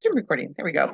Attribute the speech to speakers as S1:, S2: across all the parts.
S1: Zoom recording. There we go.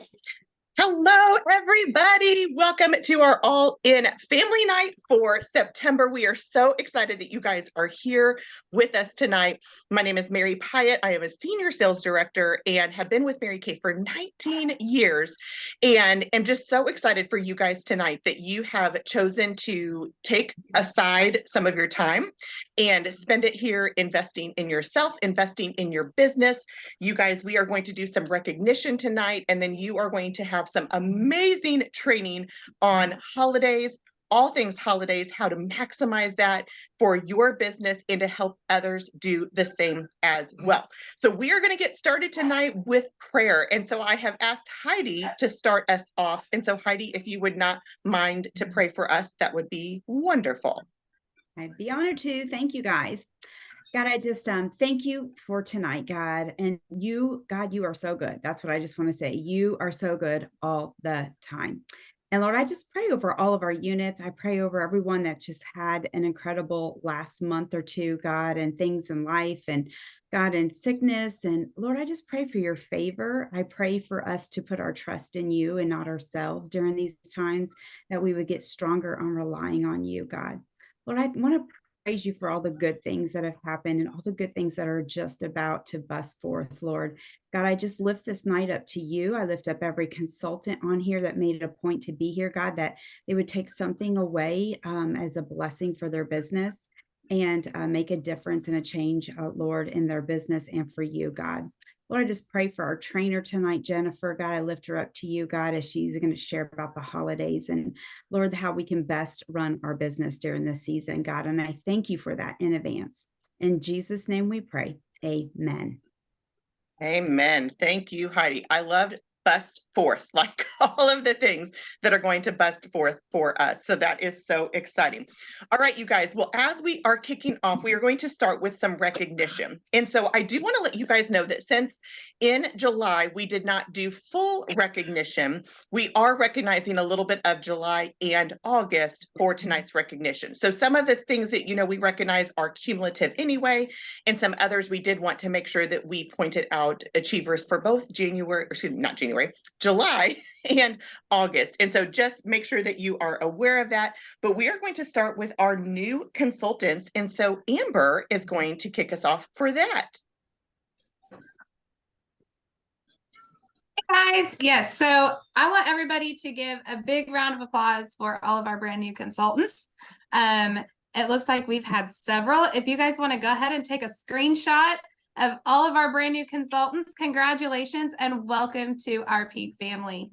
S1: Hello, everybody. Welcome to our All In Family Night for September. We are so excited that you guys are here with us tonight. My name is Mary Pyatt. I am a senior sales director and have been with Mary Kay for 19 years. And am just so excited for you guys tonight that you have chosen to take aside some of your time and spend it here investing in yourself, investing in your business. You guys, we are going to do some recognition tonight, and then you are going to have some amazing training on holidays, all things holidays, how to maximize that for your business and to help others do the same as well. So we are going to get started tonight with prayer. And so I have asked Heidi to start us off. And so Heidi, if you would not mind to pray for us, that would be wonderful.
S2: I'd be honored to. Thank you, guys. God, I just thank you for tonight, God. And you, God, you are so good. That's what I just want to say. You are so good all the time. And Lord, I just pray over all of our units. I pray over everyone that just had an incredible last month or two, God, and things in life and God and sickness. And Lord, I just pray for your favor. I pray for us to put our trust in you and not ourselves during these times, that we would get stronger on relying on you, God. Lord, I want to praise you for all the good things that have happened and all the good things that are just about to bust forth, Lord. God, I just lift this night up to you. I lift up every consultant on here that made it a point to be here, God, that they would take something away as a blessing for their business and make a difference and a change, Lord, in their business and for you, God. Lord, I just pray for our trainer tonight, Jennifer. God, I lift her up to you, God, as she's going to share about the holidays and, Lord, how we can best run our business during this season, God. And I thank you for that in advance. In Jesus' name we pray. Amen.
S1: Amen. Thank you, Heidi. I loved bust forth, like all of the things that are going to bust forth for us. So that is so exciting. All right, you guys. Well, as we are kicking off, we are going to start with some recognition. And so I do want to let you guys know that since in July, we did not do full recognition, we are recognizing a little bit of July and August for tonight's recognition. So some of the things that, we recognize are cumulative anyway, and some others we did want to make sure that we pointed out achievers for both July and August. And so just make sure that you are aware of that. But we are going to start with our new consultants. And so Amber is going to kick us off for that.
S3: Hey guys, yes, so I want everybody to give a big round of applause for all of our brand new consultants. It looks like we've had several. If you guys want to go ahead and take a screenshot of all of our brand new consultants, congratulations and welcome to our Peak family.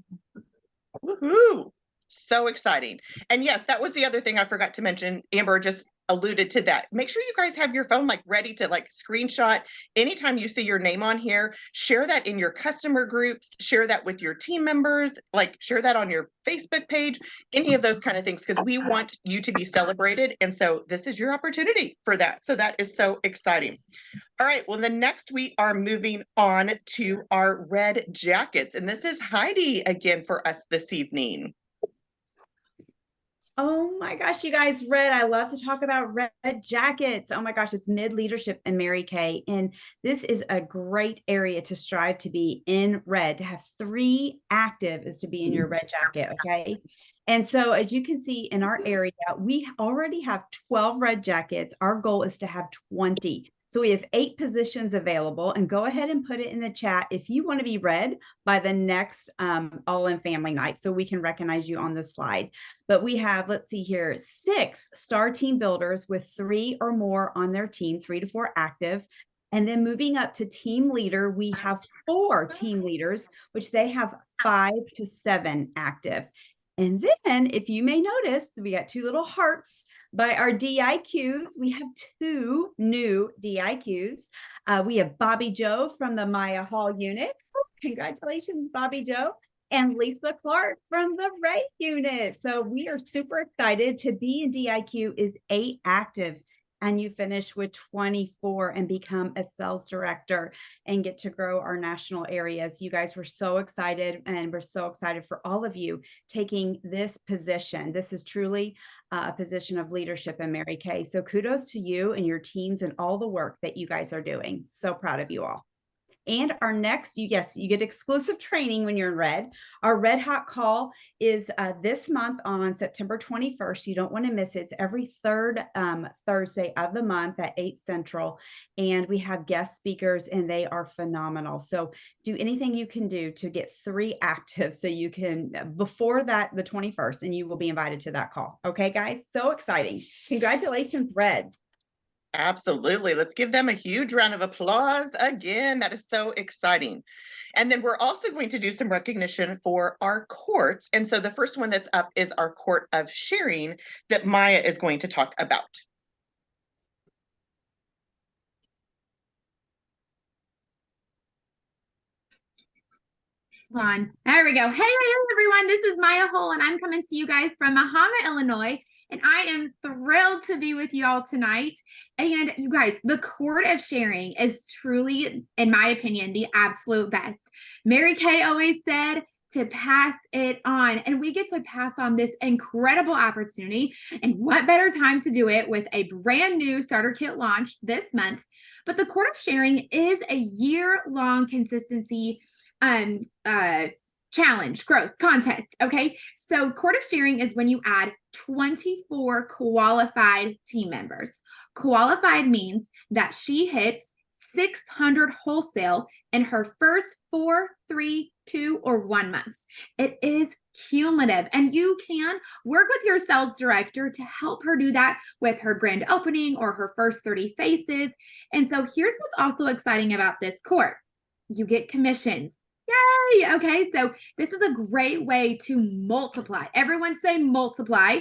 S1: Woohoo! So exciting. And yes, that was the other thing I forgot to mention. Amber just alluded to that. Make sure you guys have your phone ready to screenshot anytime you see your name on here. Share that in your customer groups, share that with your team members, share that on your Facebook page, any of those kind of things, because we want you to be celebrated. And so this is your opportunity for that. So that is so exciting. All right, well, then next we are moving on to our red jackets. And this is Heidi again for us this evening.
S2: Oh my gosh, you guys, red. I love to talk about red jackets. Oh my gosh, it's mid-leadership in Mary Kay. And this is a great area to strive to be in red. To have 3 active is to be in your red jacket, okay? And so as you can see in our area, we already have 12 red jackets. Our goal is to have 20. So we have 8 positions available, and go ahead and put it in the chat if you want to be red by the next All In Family Night, so we can recognize you on the slide. But we have, let's see here, 6 star team builders with 3 or more on their team, 3 to 4 active. And then moving up to team leader, we have 4 team leaders, which they have 5 to 7 active. And then, if you may notice, we got 2 little hearts by our DIQs. We have 2 new DIQs. We have Bobby Joe from the Maya Hall unit. Congratulations, Bobby Joe. And Lisa Clark from the Ray unit. So we are super excited. To be in DIQ is 8 active. And you finish with 24 and become a sales director and get to grow our national areas. You guys were so excited, and we're so excited for all of you taking this position. This is truly a position of leadership in Mary Kay. So kudos to you and your teams and all the work that you guys are doing. So proud of you all. And our next, you get exclusive training when you're in Red. Our Red Hot Call is this month on September 21st. You don't want to miss it. It's every third Thursday of the month at 8 Central. And we have guest speakers and they are phenomenal. So do anything you can do to get 3 active so you can, before that, the 21st, and you will be invited to that call. Okay, guys? So exciting. Congratulations, Red.
S1: Absolutely. Let's give them a huge round of applause again. That is so exciting. And then we're also going to do some recognition for our courts. And so the first one that's up is our Court of Sharing that Maya is going to talk about.
S4: On. There we go. Hey everyone, this is Maya Hull, and I'm coming to you guys from Mahama, Illinois. And I am thrilled to be with you all tonight. And you guys, the Court of Sharing is truly, in my opinion, the absolute best. Mary Kay always said to pass it on, and we get to pass on this incredible opportunity. And what better time to do it with a brand new starter kit launch this month? But the Court of Sharing is a year-long consistency challenge, growth, contest. Okay. So Court of Sharing is when you add 24 qualified team members. Qualified means that she hits 600 wholesale in her first 4, 3, 2, or 1 month. It is cumulative, and you can work with your sales director to help her do that with her grand opening or her first 30 faces. And so here's what's also exciting about this court. You get commissions. Yay! Okay, so this is a great way to multiply. Everyone say multiply.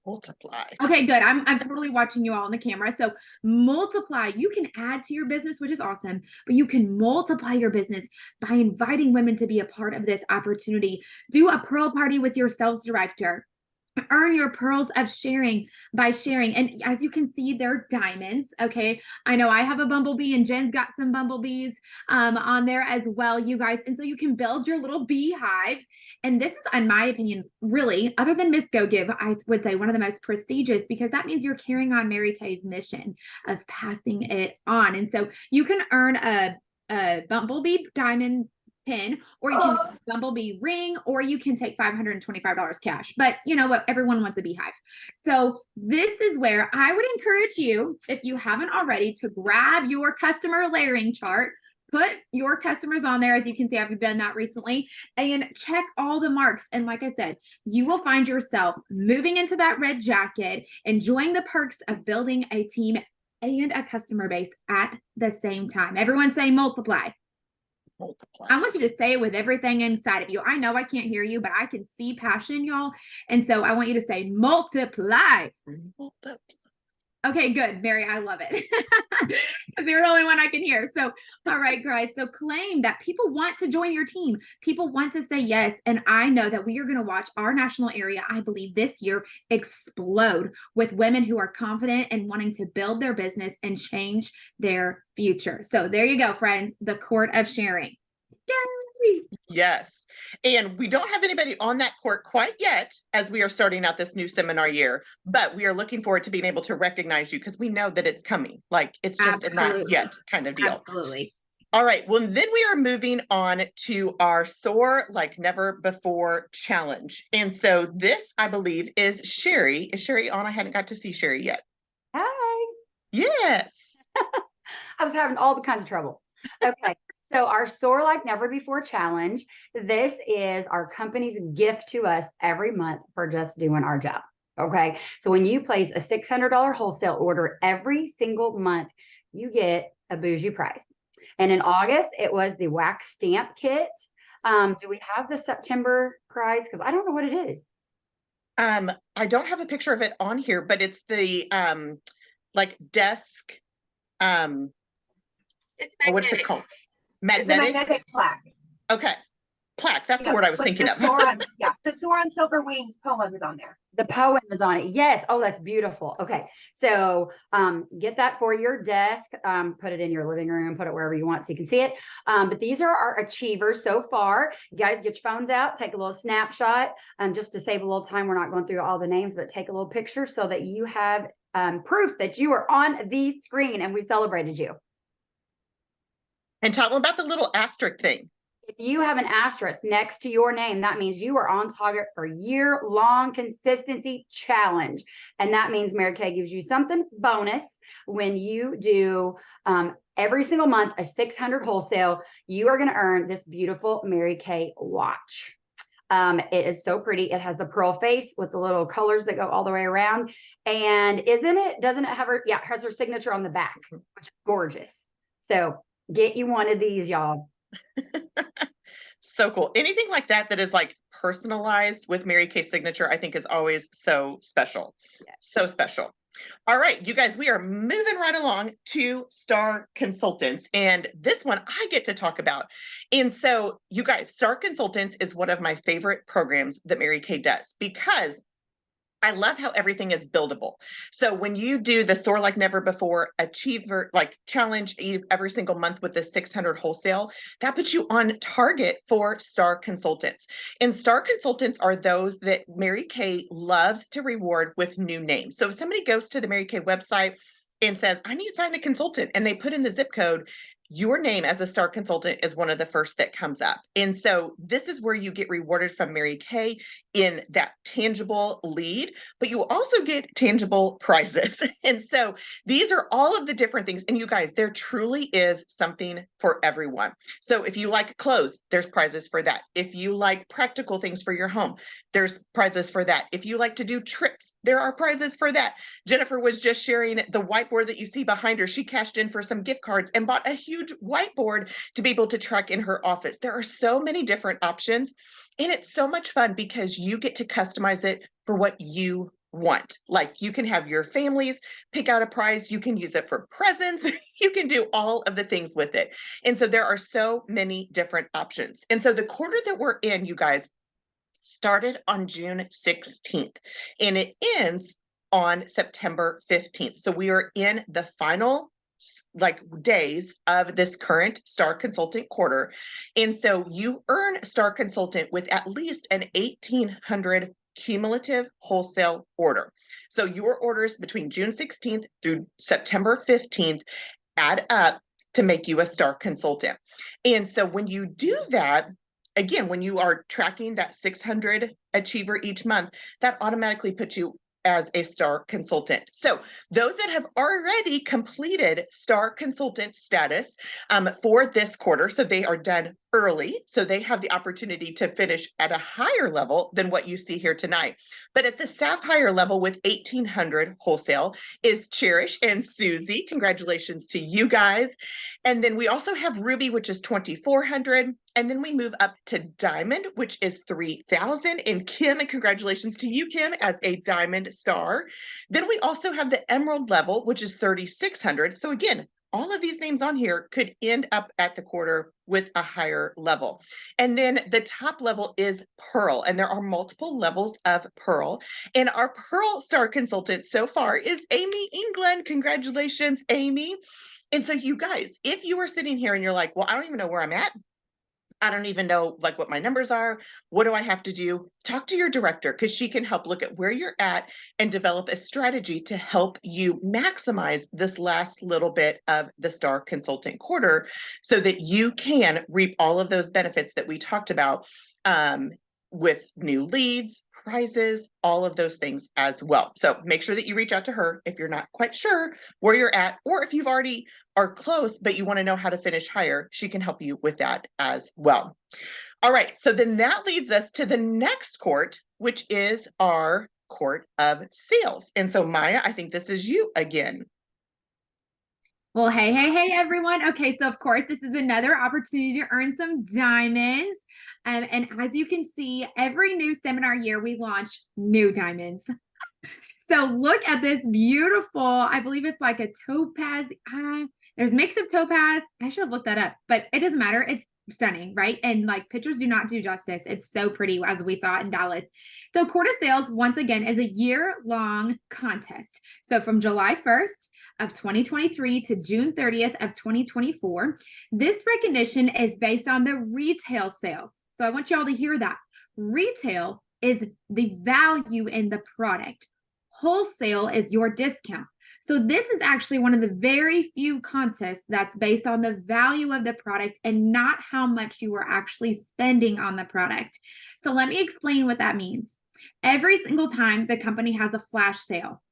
S1: Multiply.
S4: Okay, good. I'm totally watching you all on the camera. So multiply. You can add to your business, which is awesome, but you can multiply your business by inviting women to be a part of this opportunity. Do a pearl party with your sales director. Earn your pearls of sharing by sharing. And as you can see, they're diamonds. Okay. I know I have a bumblebee and Jen's got some bumblebees on there as well, you guys. And so you can build your little beehive. And this is, in my opinion, really, other than Miss Go Give, I would say one of the most prestigious, because that means you're carrying on Mary Kay's mission of passing it on. And so you can earn a bumblebee diamond pin, or you can make a bumblebee ring, or you can take $525 cash. But you know what? Everyone wants a beehive. So this is where I would encourage you, if you haven't already, to grab your customer layering chart, put your customers on there. As you can see, I've done that recently, and check all the marks. And like I said, you will find yourself moving into that red jacket, enjoying the perks of building a team and a customer base at the same time. Everyone say multiply.
S1: Multiply.
S4: I want you to say it with everything inside of you. I know I can't hear you, but I can see passion, y'all. And so I want you to say multiply.
S1: Multiply.
S4: Okay, good, Mary. I love it. Because you're the only one I can hear. So, all right, guys. So claim that people want to join your team. People want to say yes. And I know that we are going to watch our national area, I believe, this year explode with women who are confident and wanting to build their business and change their future. So there you go, friends. The Court of Sharing. Yay!
S1: Yes. And we don't have anybody on that court quite yet, as we are starting out this new seminar year, but we are looking forward to being able to recognize you, because we know that it's coming. Like, it's just a not yet kind of deal.
S4: Absolutely.
S1: All right. Well, then we are moving on to our Soar Like Never Before challenge. And so this, I believe, is Sherry. Is Sherry on? I hadn't got to see Sherry yet.
S5: Hi.
S1: Yes.
S5: I was having all the kinds of trouble. Okay. So our Soar Like Never Before challenge, this is our company's gift to us every month for just doing our job. Okay. So when you place a $600 wholesale order every single month, you get a bougie prize. And in August, it was the wax stamp kit. Do we have the September prize? Because I don't know what it is.
S1: I don't have a picture of it on here, but it's the like desk.
S6: It's
S1: What's it called?
S6: It's a magnetic plaque.
S1: Okay. Plaque. That's the word I was thinking of.
S6: The Soar on Silver Wings poem is on there.
S5: The poem is on it. Yes. Oh, that's beautiful. Okay. So get that for your desk, put it in your living room, put it wherever you want so you can see it. But these are our achievers so far. You guys get your phones out, take a little snapshot, just to save a little time. We're not going through all the names, but take a little picture so that you have proof that you are on the screen and we celebrated you.
S1: And tell them about the little asterisk thing.
S5: If you have an asterisk next to your name, that means you are on target for year-long consistency challenge. And that means Mary Kay gives you something bonus when you do every single month a 600 wholesale. You are going to earn this beautiful Mary Kay watch. It is so pretty. It has the pearl face with the little colors that go all the way around. And doesn't it have her? Yeah, it has her signature on the back, which is gorgeous. So get you one of these, y'all.
S1: So cool. Anything like that is like personalized with Mary Kay signature, I think is always so special.
S5: Yeah.
S1: So special. All right, you guys, we are moving right along to Star Consultants. And this one I get to talk about. And so you guys, Star Consultants is one of my favorite programs that Mary Kay does because I love how everything is buildable. So when you do the Soar Like Never Before Achiever like challenge every single month with the 600 wholesale, that puts you on target for Star Consultants. And Star Consultants are those that Mary Kay loves to reward with new names. So if somebody goes to the Mary Kay website and says, I need to find a consultant, and they put in the zip code, your name as a Star Consultant is one of the first that comes up. And so this is where you get rewarded from Mary Kay in that tangible lead, but you also get tangible prizes. And so these are all of the different things. And you guys, there truly is something for everyone. So if you like clothes, there's prizes for that. If you like practical things for your home, there's prizes for that. If you like to do trips, there are prizes for that. Jennifer was just sharing the whiteboard that you see behind her. She cashed in for some gift cards and bought a huge whiteboard to be able to track in her office. There are so many different options, and it's so much fun because you get to customize it for what you want. Like you can have your families pick out a prize, you can use it for presents, you can do all of the things with it. And so there are so many different options. And so the quarter that we're in, you guys, started on June 16th and it ends on September 15th. So we are in the final days of this current Star Consultant quarter. And so you earn Star Consultant with at least an 1,800 cumulative wholesale order. So your orders between June 16th through September 15th add up to make you a Star Consultant. And so when you do that, again, when you are tracking that 600 achiever each month, that automatically puts you as a Star Consultant. So those that have already completed Star Consultant status for this quarter, so they are done early, so they have the opportunity to finish at a higher level than what you see here tonight. But at the Sapphire level with 1,800 wholesale is Cherish and Susie. Congratulations to you guys. And then we also have Ruby, which is 2,400. And then we move up to Diamond, which is 3,000. And Kim, and congratulations to you, Kim, as a Diamond Star. Then we also have the Emerald level, which is 3,600. So again, all of these names on here could end up at the quarter with a higher level. And then the top level is Pearl, and there are multiple levels of Pearl. And our Pearl Star Consultant so far is Amy England. Congratulations, Amy. And so you guys, if you are sitting here and you're like, well, I don't even know where I'm at, I don't even know what my numbers are. What do I have to do? Talk to your director because she can help look at where you're at and develop a strategy to help you maximize this last little bit of the Star Consultant quarter so that you can reap all of those benefits that we talked about with new leads, prizes, all of those things as well. So make sure that you reach out to her if you're not quite sure where you're at, or if you've already are close, but you want to know how to finish higher, she can help you with that as well. All right, so then that leads us to the next court, which is our Court of Sales. And so Maya, I think this is you again.
S4: Well, hey, everyone. Okay, so of course, this is another opportunity to earn some diamonds. And as you can see, every new seminar year, we launch new diamonds. So look at this beautiful, I believe it's like a topaz. There's a mix of topaz. I should have looked that up, but it doesn't matter. It's stunning, right? And like pictures do not do justice. It's so pretty as we saw in Dallas. So Court of Sales, once again, is a year-long contest. So from July 1st of 2023 to June 30th of 2024, this recognition is based on the retail sales. So I want y'all to hear that. Retail is the value in the product. Wholesale is your discount. So this is actually one of the very few contests that's based on the value of the product and not how much you are actually spending on the product. So let me explain what that means. Every single time the company has a flash sale,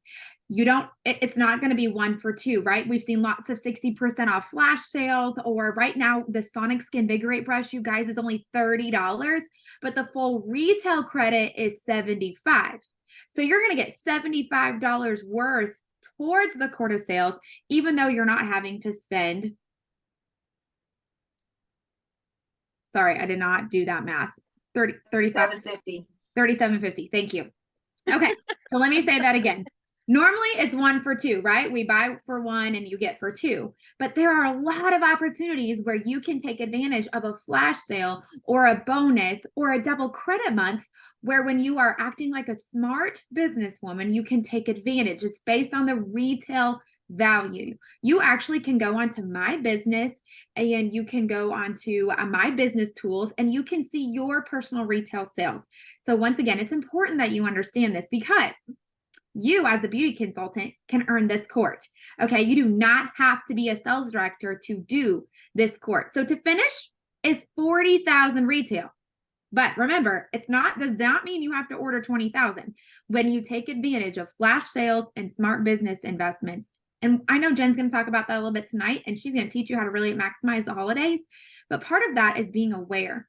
S4: it's not going to be 1 for 2, right? We've seen lots of 60% off flash sales, or right now the Sonic Skinvigorate brush, you guys, is only $30, but the full retail credit is $75. So you're going to get $75 worth towards the quarter sales, even though you're not having to spend. Sorry, I did not do that math. 35, $37.50. Thank you. Okay, so let me say that again. Normally it's 1 for 2, right? We buy for 1 and you get for 2, but there are a lot of opportunities where you can take advantage of a flash sale or a bonus or a double credit month, where when you are acting like a smart businesswoman, you can take advantage. It's based on the retail value. You actually can go onto My Business, and you can go onto My Business Tools, and you can see your personal retail sales. So once again, it's important that you understand this, because you as a beauty consultant can earn this court. Okay, you do not have to be a sales director to do this court. So to finish is 40,000 retail. But remember, does not mean you have to order 20,000 when you take advantage of flash sales and smart business investments. And I know Jen's going to talk about that a little bit tonight, and she's going to teach you how to really maximize the holidays. But part of that is being aware.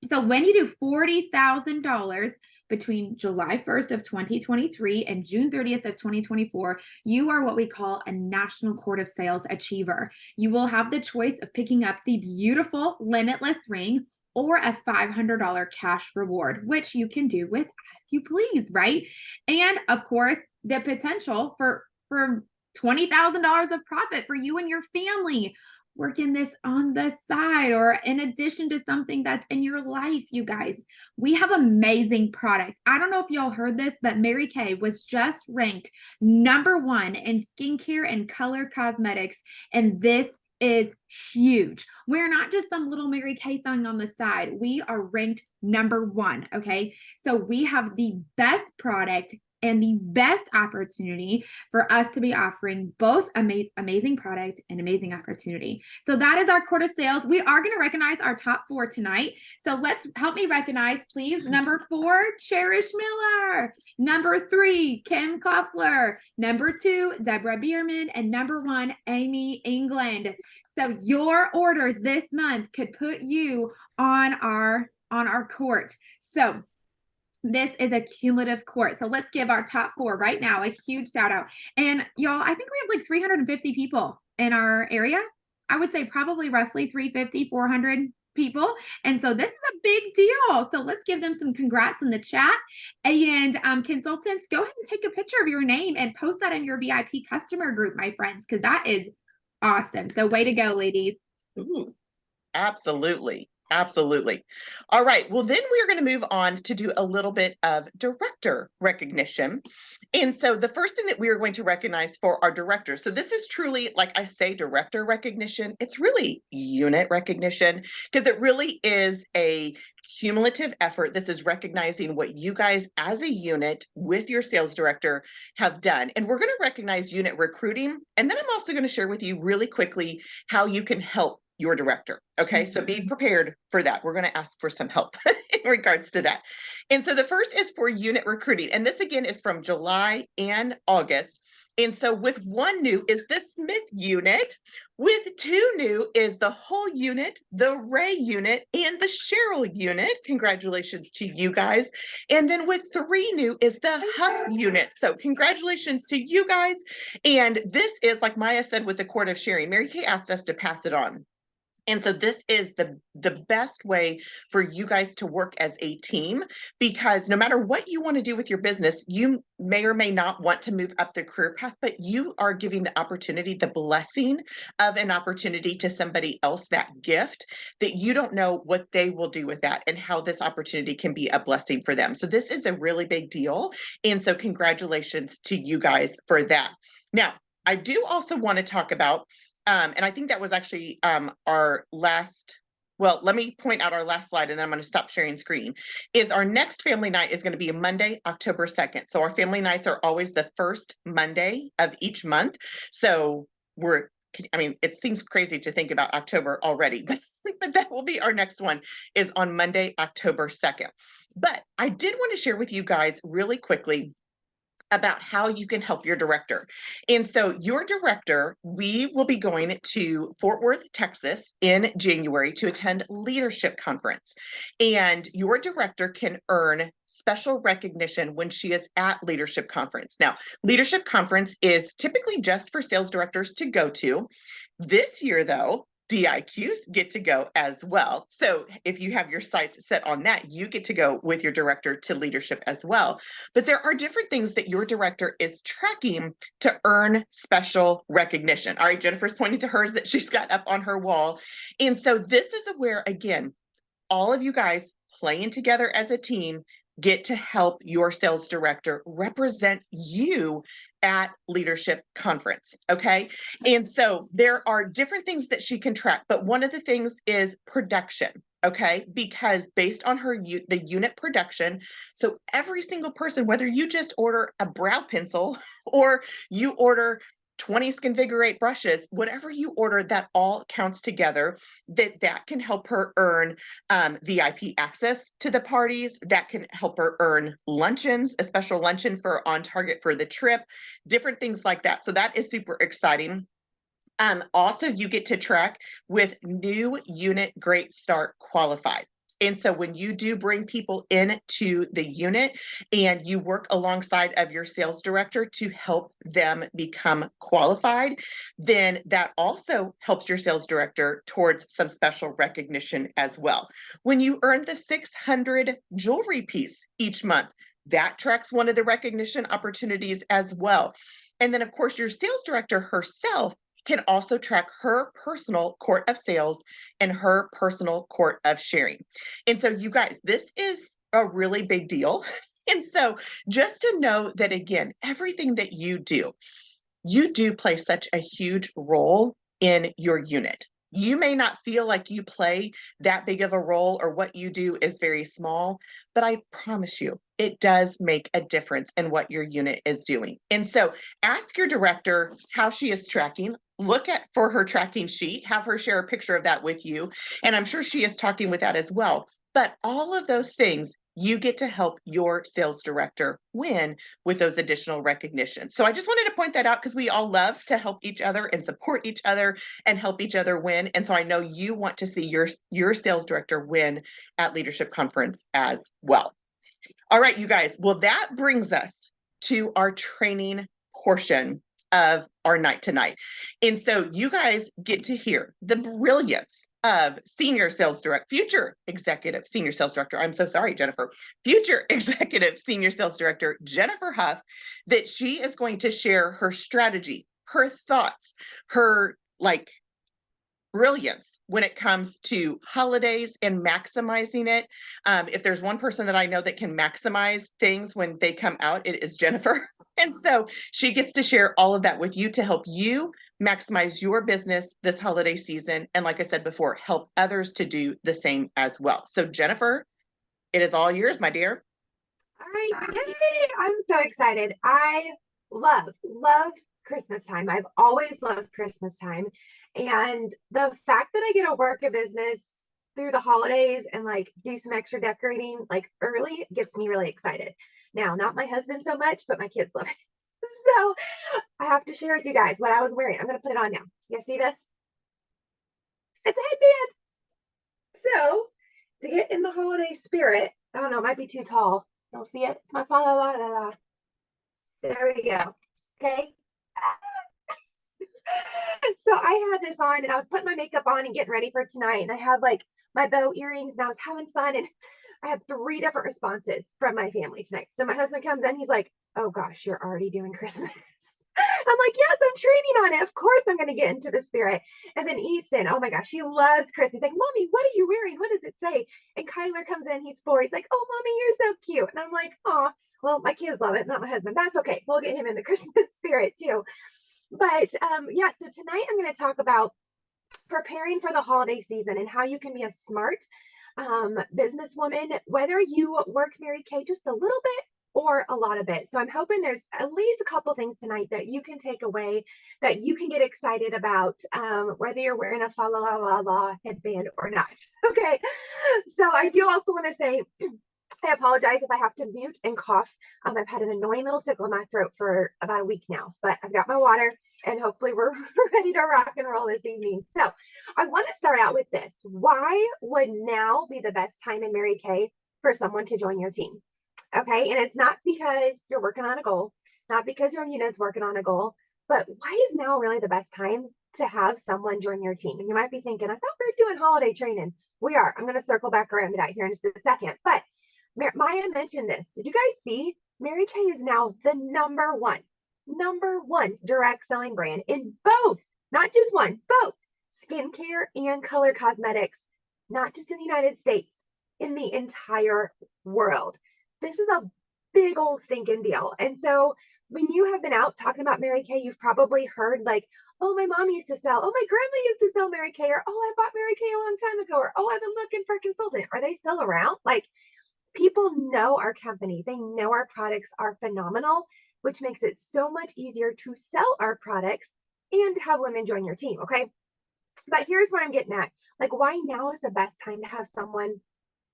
S4: So when you do $40,000 between July 1st of 2023 and June 30th of 2024, you are what we call a National Court of Sales achiever. You will have the choice of picking up the beautiful Limitless ring or a $500 cash reward, which you can do with as you please, right? And of course, the potential for $20,000 of profit for you and your family working this on the side or in addition to something that's in your life. You guys, we have amazing product. I don't know if y'all heard this, but Mary Kay was just ranked #1 in skincare and color cosmetics, and this is huge. We're not just some little Mary Kay thing on the side. We are ranked #1. Okay, so we have the best product and the best opportunity for us to be offering both amazing product and amazing opportunity. So that is our court of sales. We are going to recognize our top 4 tonight. So let's help me recognize, please. #4, Cherish Miller. #3, Kim Koffler. #2, Deborah Bierman. And #1, Amy England. So your orders this month could put you on our court. So this is a cumulative court. So let's give our top 4 right now a huge shout out. And y'all, I think we have like 350 people in our area. I would say probably roughly 350, 400 people. And so this is a big deal. So let's give them some congrats in the chat. And consultants, go ahead and take a picture of your name and post that in your VIP customer group, my friends, because that is awesome. So way to go, ladies.
S1: Ooh, absolutely. Absolutely. All right. Well, then we're going to move on to do a little bit of director recognition. And so the first thing that we are going to recognize for our directors. So this is truly, like I say, director recognition. It's really unit recognition, because it really is a cumulative effort. This is recognizing what you guys as a unit with your sales director have done. And we're going to recognize unit recruiting. And then I'm also going to share with you really quickly how you can help your director. Okay, so be prepared for that. We're going to ask for some help in regards to that. And so the first is for unit recruiting. And this again is from July and August. And so with 1 new is the Smith unit. With 2 new is the Hull unit, the Ray unit, and the Cheryl unit. Congratulations to you guys. And then with 3 new is the Huff unit. So congratulations to you guys. And this is, like Maya said, with the Court of Sharing. Mary Kay asked us to pass it on. And so this is the best way for you guys to work as a team, because no matter what you want to do with your business, you may or may not want to move up the career path, but you are giving the opportunity, the blessing of an opportunity to somebody else, that gift that you don't know what they will do with that and how this opportunity can be a blessing for them. So this is a really big deal. And so congratulations to you guys for that. Now, I do also want to talk about and I think that was actually our last well, let me point out our last slide and then I'm going to stop sharing screen, is our next family night is going to be Monday, October 2nd. So our family nights are always the first Monday of each month. So it seems crazy to think about October already, but that will be our next one, is on Monday, October 2nd. But I did want to share with you guys really quickly about how you can help your director. And so your director, we will be going to Fort Worth, Texas in January to attend Leadership Conference. And your director can earn special recognition when she is at Leadership Conference. Now, Leadership Conference is typically just for sales directors to go to. This year, though, DIQs get to go as well. So if you have your sights set on that, you get to go with your director to leadership as well. But there are different things that your director is tracking to earn special recognition. All right, Jennifer's pointing to hers that she's got up on her wall. And so this is where, again, all of you guys playing together as a team get to help your sales director represent you at Leadership Conference, okay? And so there are different things that she can track, but one of the things is production, okay? Because based on the unit production, so every single person, whether you just order a brow pencil or you order 20 Skinvigorate brushes, whatever you order, that all counts together, that can help her earn VIP access to the parties, that can help her earn luncheons, a special luncheon for on target for the trip, different things like that. So that is super exciting. Also, you get to track with new unit Great Start Qualified. And so when you do bring people into the unit and you work alongside of your sales director to help them become qualified, then that also helps your sales director towards some special recognition as well. When you earn the 600 jewelry piece each month, that tracks one of the recognition opportunities as well. And then, of course, your sales director herself can also track her personal court of sales and her personal court of sharing. And so you guys, this is a really big deal. And so just to know that, again, everything that you do play such a huge role in your unit. You may not feel like you play that big of a role or what you do is very small, but I promise you, it does make a difference in what your unit is doing. And so ask your director how she is tracking. Look for her tracking sheet, have her share a picture of that with you. And I'm sure she is talking with that as well. But all of those things, you get to help your sales director win with those additional recognitions. So I just wanted to point that out because we all love to help each other and support each other and help each other win. And so I know you want to see your sales director win at Leadership Conference as well. All right, you guys. Well, that brings us to our training portion of our night tonight. And so you guys get to hear the brilliance of future executive senior sales director. I'm so sorry, Jennifer. Future executive senior sales director, Jennifer Huff, that she is going to share her strategy, her thoughts, her brilliance when it comes to holidays and maximizing it. If there's one person that I know that can maximize things when they come out, it is Jennifer. And so she gets to share all of that with you to help you maximize your business this holiday season. And like I said before, help others to do the same as well. So Jennifer, it is all yours, my dear.
S6: All right. Yay. I'm so excited. I love Christmas time. I've always loved Christmas time. And the fact that I get to work a business through the holidays and do some extra decorating early gets me really excited. Now, not my husband so much, but my kids love it. So I have to share with you guys what I was wearing. I'm going to put it on now. You guys see this? It's a headband. So to get in the holiday spirit, I don't know, it might be too tall. Don't see it? It's my fa la la la la. There we go. Okay. So I had this on and I was putting my makeup on and getting ready for tonight. And I had my bow earrings and I was having fun. And I had 3 different responses from my family tonight. So my husband comes in, he's like, oh gosh, you're already doing Christmas. I'm like, yes, I'm training on it. Of course I'm going to get into the spirit. And then Easton, oh my gosh, he loves Christmas. He's like, Mommy, what are you wearing? What does it say? And Kyler comes in, he's 4. He's like, oh, Mommy, you're so cute. And I'm like, oh, well, my kids love it, not my husband. That's okay. We'll get him in the Christmas spirit too. But yeah, so tonight I'm going to talk about preparing for the holiday season and how you can be a smart businesswoman, whether you work Mary Kay just a little bit or a lot of it. So I'm hoping there's at least a couple things tonight that you can take away, that you can get excited about, whether you're wearing a fa la la la la headband or not. Okay. So I do also want to say, I apologize if I have to mute and cough. I've had an annoying little tickle in my throat for about a week now, but I've got my water and hopefully we're ready to rock and roll this evening. So I want to start out with this. Why would now be the best time in Mary Kay for someone to join your team? Okay. And it's not because you're working on a goal, not because your unit's working on a goal, but why is now really the best time to have someone join your team? And you might be thinking, I thought we were doing holiday training. We are. I'm going to circle back around to that here in just a second. But Maya mentioned this. Did you guys see? Mary Kay is now the number one direct selling brand in both, not just one, both skincare and color cosmetics, not just in the United States, in the entire world. This is a big old stinking deal. And so when you have been out talking about Mary Kay, you've probably heard like, oh, my mom used to sell, oh, my grandma used to sell Mary Kay, or oh, I bought Mary Kay a long time ago, or oh, I've been looking for a consultant. Are they still around? Like, people know our company. They know our products are phenomenal, which makes it so much easier to sell our products and have women join your team. Okay. But here's what I'm getting at. Like, why now is the best time to have someone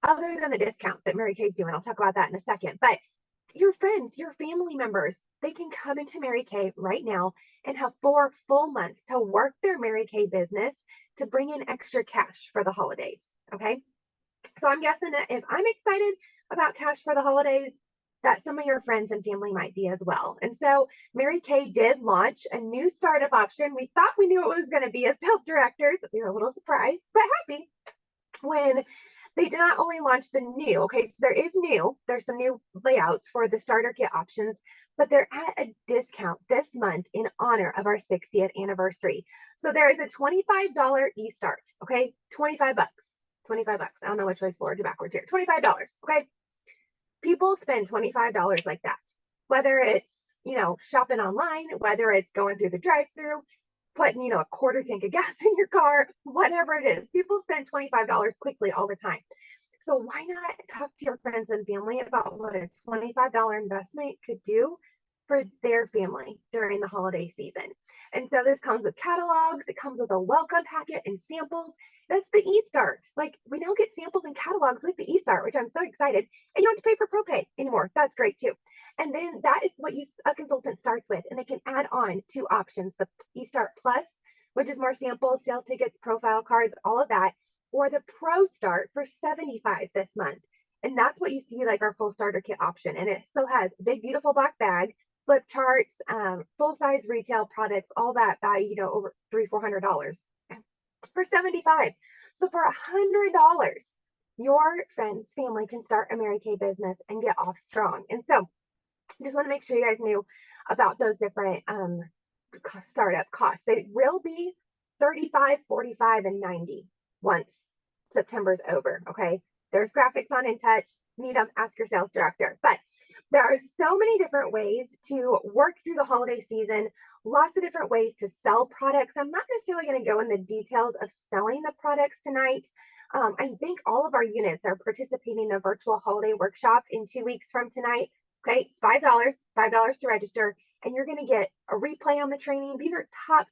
S6: other than the discount that Mary Kay's doing? I'll talk about that in a second. But your friends, your family members, they can come into Mary Kay right now and have 4 full months to work their Mary Kay business to bring in extra cash for the holidays. Okay. So I'm guessing that if I'm excited about cash for the holidays, that some of your friends and family might be as well. And so Mary Kay did launch a new startup option. We thought we knew it was going to be as sales directors. We were a little surprised, but happy when they did not only launch the new, okay, so there's some new layouts for the starter kit options, but they're at a discount this month in honor of our 60th anniversary. So there is a $25 e-start, okay, 25 bucks. 25 bucks. I don't know which way is forward to backwards here. $25. Okay. People spend $25 like that, whether it's, shopping online, whether it's going through the drive-through, putting, a quarter tank of gas in your car, whatever it is. People spend $25 quickly all the time. So why not talk to your friends and family about what a $25 investment could do for their family during the holiday season? And so this comes with catalogs. It comes with a welcome packet and samples. That's the e-start. Like, we now get samples and catalogs with the e-start, which I'm so excited. And you don't have to pay for propay anymore. That's great too. And then that is what a consultant starts with. And they can add on 2 options, the e-start plus, which is more samples, sale tickets, profile cards, all of that, or the pro start for $75 this month. And that's what you see like our full starter kit option. And it still has a big, beautiful black bag, flip charts, full size retail products, all that value, over $300-400 for $75. So for $100, your friends, family can start a Mary Kay business and get off strong. And so I just want to make sure you guys knew about those different startup costs. They will be $35, $45, and $90 once September's over. Okay. There's graphics on InTouch. Need them, ask your sales director. But there are so many different ways to work through the holiday season, lots of different ways to sell products. I'm not necessarily going to go in the details of selling the products tonight. I think all of our units are participating in a virtual holiday workshop in 2 weeks from tonight. Okay, it's $5 to register, and you're going to get a replay on the training. These are top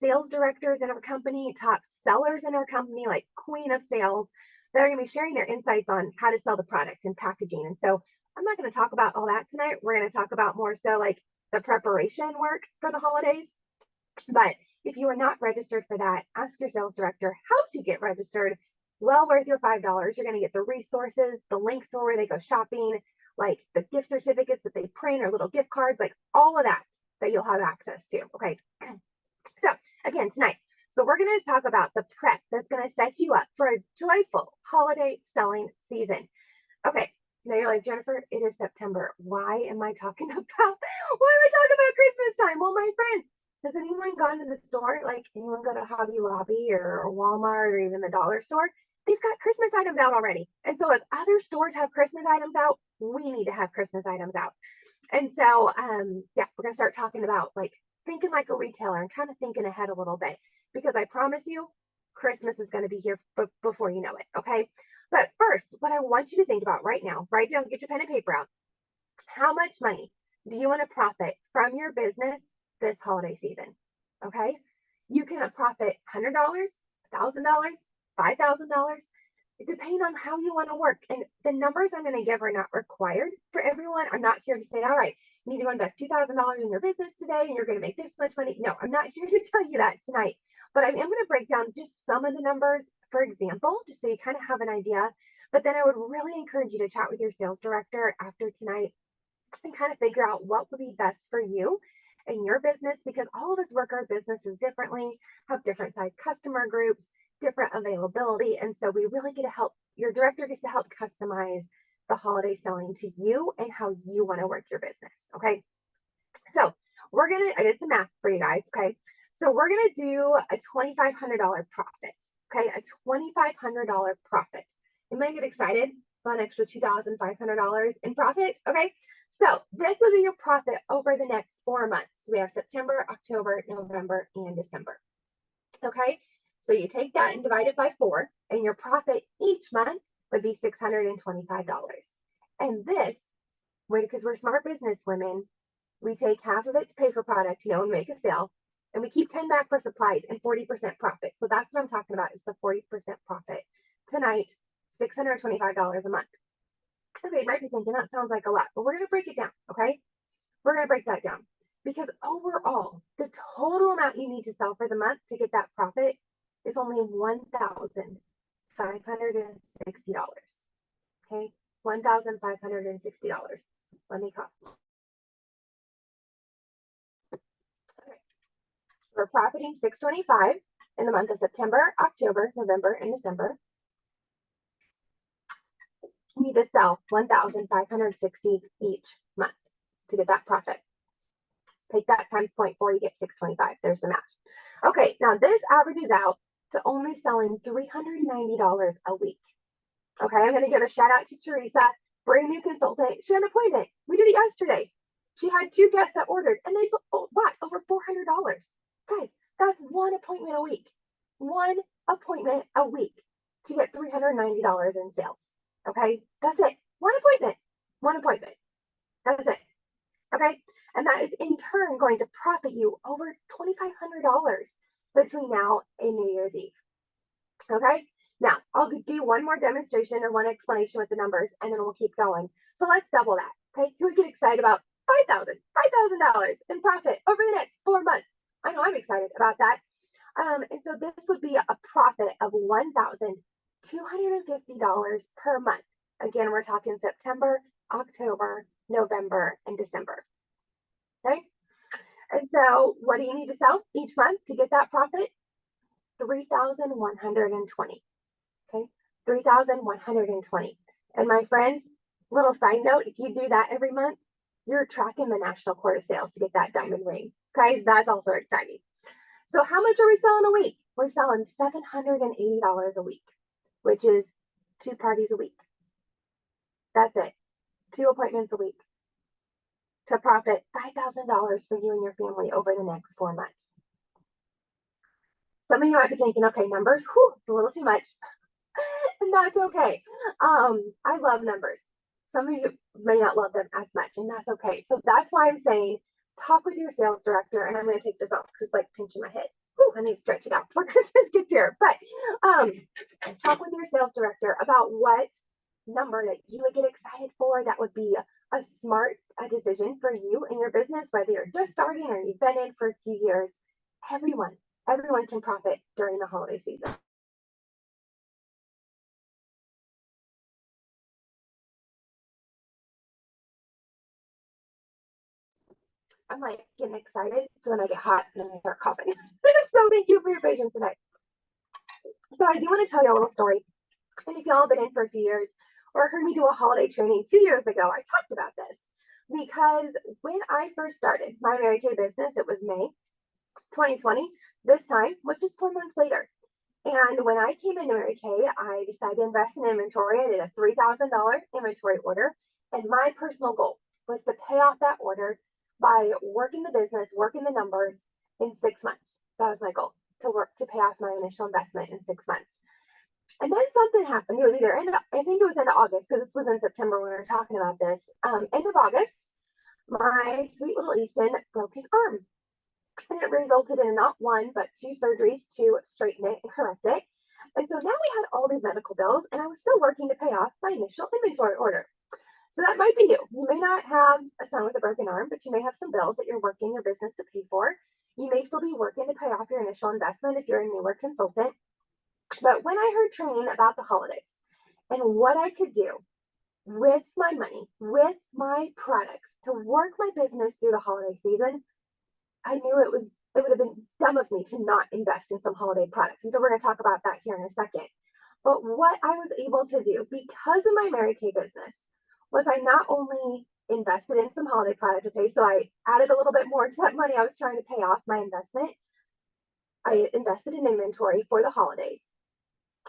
S6: sales directors in our company, top sellers in our company, like queen of sales. They're going to be sharing their insights on how to sell the product and packaging. And so I'm not going to talk about all that tonight. We're going to talk about more so like the preparation work for the holidays. But if you are not registered for that, ask your sales director how to get registered. Well worth your $5. You're going to get the resources, the links for where they go shopping, like the gift certificates that they print or little gift cards, like all of that you'll have access to. Okay. So again, tonight, so we're going to talk about the prep that's going to set you up for a joyful holiday selling season. Okay. Now you're like, Jennifer, it is September. Why am I talking about Christmas time? Well, my friend, has anyone gone to the store? Like, anyone go to Hobby Lobby or Walmart or even the dollar store? They've got Christmas items out already. And so if other stores have Christmas items out, we need to have Christmas items out. And so, yeah, we're going to start talking about like thinking like a retailer and kind of thinking ahead a little bit, because I promise you, Christmas is going to be here before you know it. Okay. But first, what I want you to think about right now, write down, get your pen and paper out. How much money do you want to profit from your business this holiday season? Okay. You can profit $100, $1,000, $5,000, depending on how you want to work. And the numbers I'm going to give are not required for everyone. I'm not here to say, all right, you need to go invest $2,000 in your business today and you're going to make this much money. No, I'm not here to tell you that tonight, but I am going to break down just some of the numbers, for example, just so you kind of have an idea. But then I would really encourage you to chat with your sales director after tonight and kind of figure out what would be best for you and your business, because all of us work our businesses differently, have different size customer groups, different availability. And so we really get to help, your director gets to help customize the holiday selling to you and how you want to work your business. Okay. So I did some math for you guys. Okay. So we're going to do a $2,500 profit. Okay. A $2,500 profit. You might get excited about an extra $2,500 in profit. Okay. So this would be your profit over the next 4 months. We have September, October, November, and December. Okay. So you take that and divide it by 4, and your profit each month would be $625. And this, because we're smart business women, we take half of it to pay for product, and make a sale, and we keep 10 back for supplies and 40% profit. So that's what I'm talking about, is the 40% profit. Tonight, $625 a month. Okay, you might be thinking that sounds like a lot, but we're going to break it down. Okay. We're going to break that down, because overall, the total amount you need to sell for the month to get that profit is only $1,560. Okay, $1,560. Let me copy. Okay. We're profiting $625 in the month of September, October, November, and December. You need to sell $1,560 each month to get that profit. Take that times 0.4, you get $625. There's the math. Okay, now this averages out to only selling $390 a week. Okay, I'm going to give a shout out to Teresa, brand new consultant. She had an appointment. We did it yesterday. She had 2 guests that ordered, and they bought over $400. Guys, that's 1 appointment a week. 1 appointment a week to get $390 in sales. Okay, that's it. 1 appointment. 1 appointment. That's it. Okay, and that is in turn going to profit you over $2,500 between now and New Year's Eve. Okay, now I'll do one more demonstration or one explanation with the numbers, and then we'll keep going. So let's double that. Okay, you would get excited about $5,000 in profit over the next 4 months. I know I'm excited about that. And so this would be a profit of $1,250 per month. Again, we're talking September, October, November, and December. Okay. And so what do you need to sell each month to get that profit? 3,120. Okay. 3,120. And my friends, little side note, if you do that every month, you're tracking the National Court of Sales to get that diamond ring. Okay. That's also exciting. So how much are we selling a week? We're selling $780 a week, which is 2 parties a week. That's it. 2 appointments a week to profit $5,000 for you and your family over the next 4 months. Some of you might be thinking, okay, numbers, it's a little too much. And that's okay. I love numbers. Some of you may not love them as much, and that's okay. So that's why I'm saying, talk with your sales director, and I'm going to take this off because it's like pinching my head. I need to stretch it out before Christmas gets here. But talk with your sales director about what number that you would get excited for. That would be a smart decision for you and your business, whether you're just starting or you've been in for a few years. Everyone can profit during the holiday season. I'm like getting excited, so then I get hot and then I start coughing. So thank you for your patience tonight. So I do want to tell you a little story. And if y'all have been in for a few years or heard me do a holiday training 2 years ago, I talked about this. Because when I first started my Mary Kay business, it was May 2020. This time was just 4 months later. And when I came into Mary Kay, I decided to invest in inventory. I did a $3,000 inventory order. And my personal goal was to pay off that order by working the business, working the numbers in 6 months. That was my goal. to work to pay off my initial investment in 6 months. And then something happened. It was either I think it was end of August, because this was in September when we were talking about this. End of August, my sweet little Easton broke his arm. And it resulted in not one, but 2 surgeries to straighten it and correct it. And so now we had all these medical bills, and I was still working to pay off my initial inventory order. So that might be you. You may not have a son with a broken arm, but you may have some bills that you're working your business to pay for. You may still be working to pay off your initial investment if you're a newer consultant. But when I heard training about the holidays and what I could do with my money, with my products to work my business through the holiday season, I knew it would have been dumb of me to not invest in some holiday products. And so we're going to talk about that here in a second. But what I was able to do because of my Mary Kay business was I not only invested in some holiday products, okay, so I added a little bit more to that money I was trying to pay off my investment. I invested in inventory for the holidays.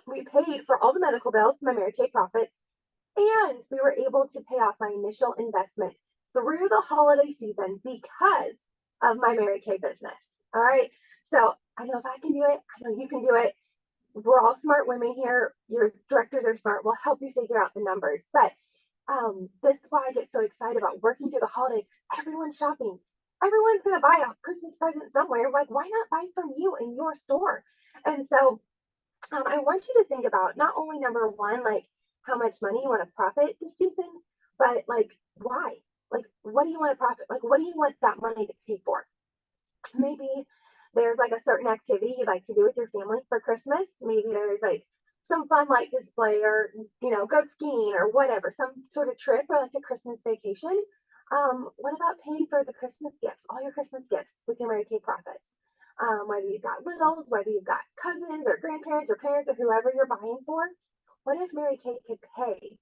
S6: We paid for all the medical bills, my Mary Kay profits, and we were able to pay off my initial investment through the holiday season because of my Mary Kay business. All right. So I know if I can do it, I know you can do it. We're all smart women here. Your directors are smart. We'll help you figure out the numbers. But this is why I get so excited about working through the holidays. Everyone's shopping. Everyone's going to buy a Christmas present somewhere. Like, why not buy from you in your store? And so I want you to think about not only number one, like how much money you want to profit this season, but like why? Like, what do you want to profit? Like, what do you want that money to pay for? Maybe there's like a certain activity you'd like to do with your family for Christmas. Maybe there's like some fun light display or, go skiing or whatever, some sort of trip or like a Christmas vacation. What about paying for the Christmas gifts, all your Christmas gifts with your Mary Kay profits? Whether you've got littles, whether you've got cousins or grandparents or parents or whoever you're buying for, what if Mary Kay could pay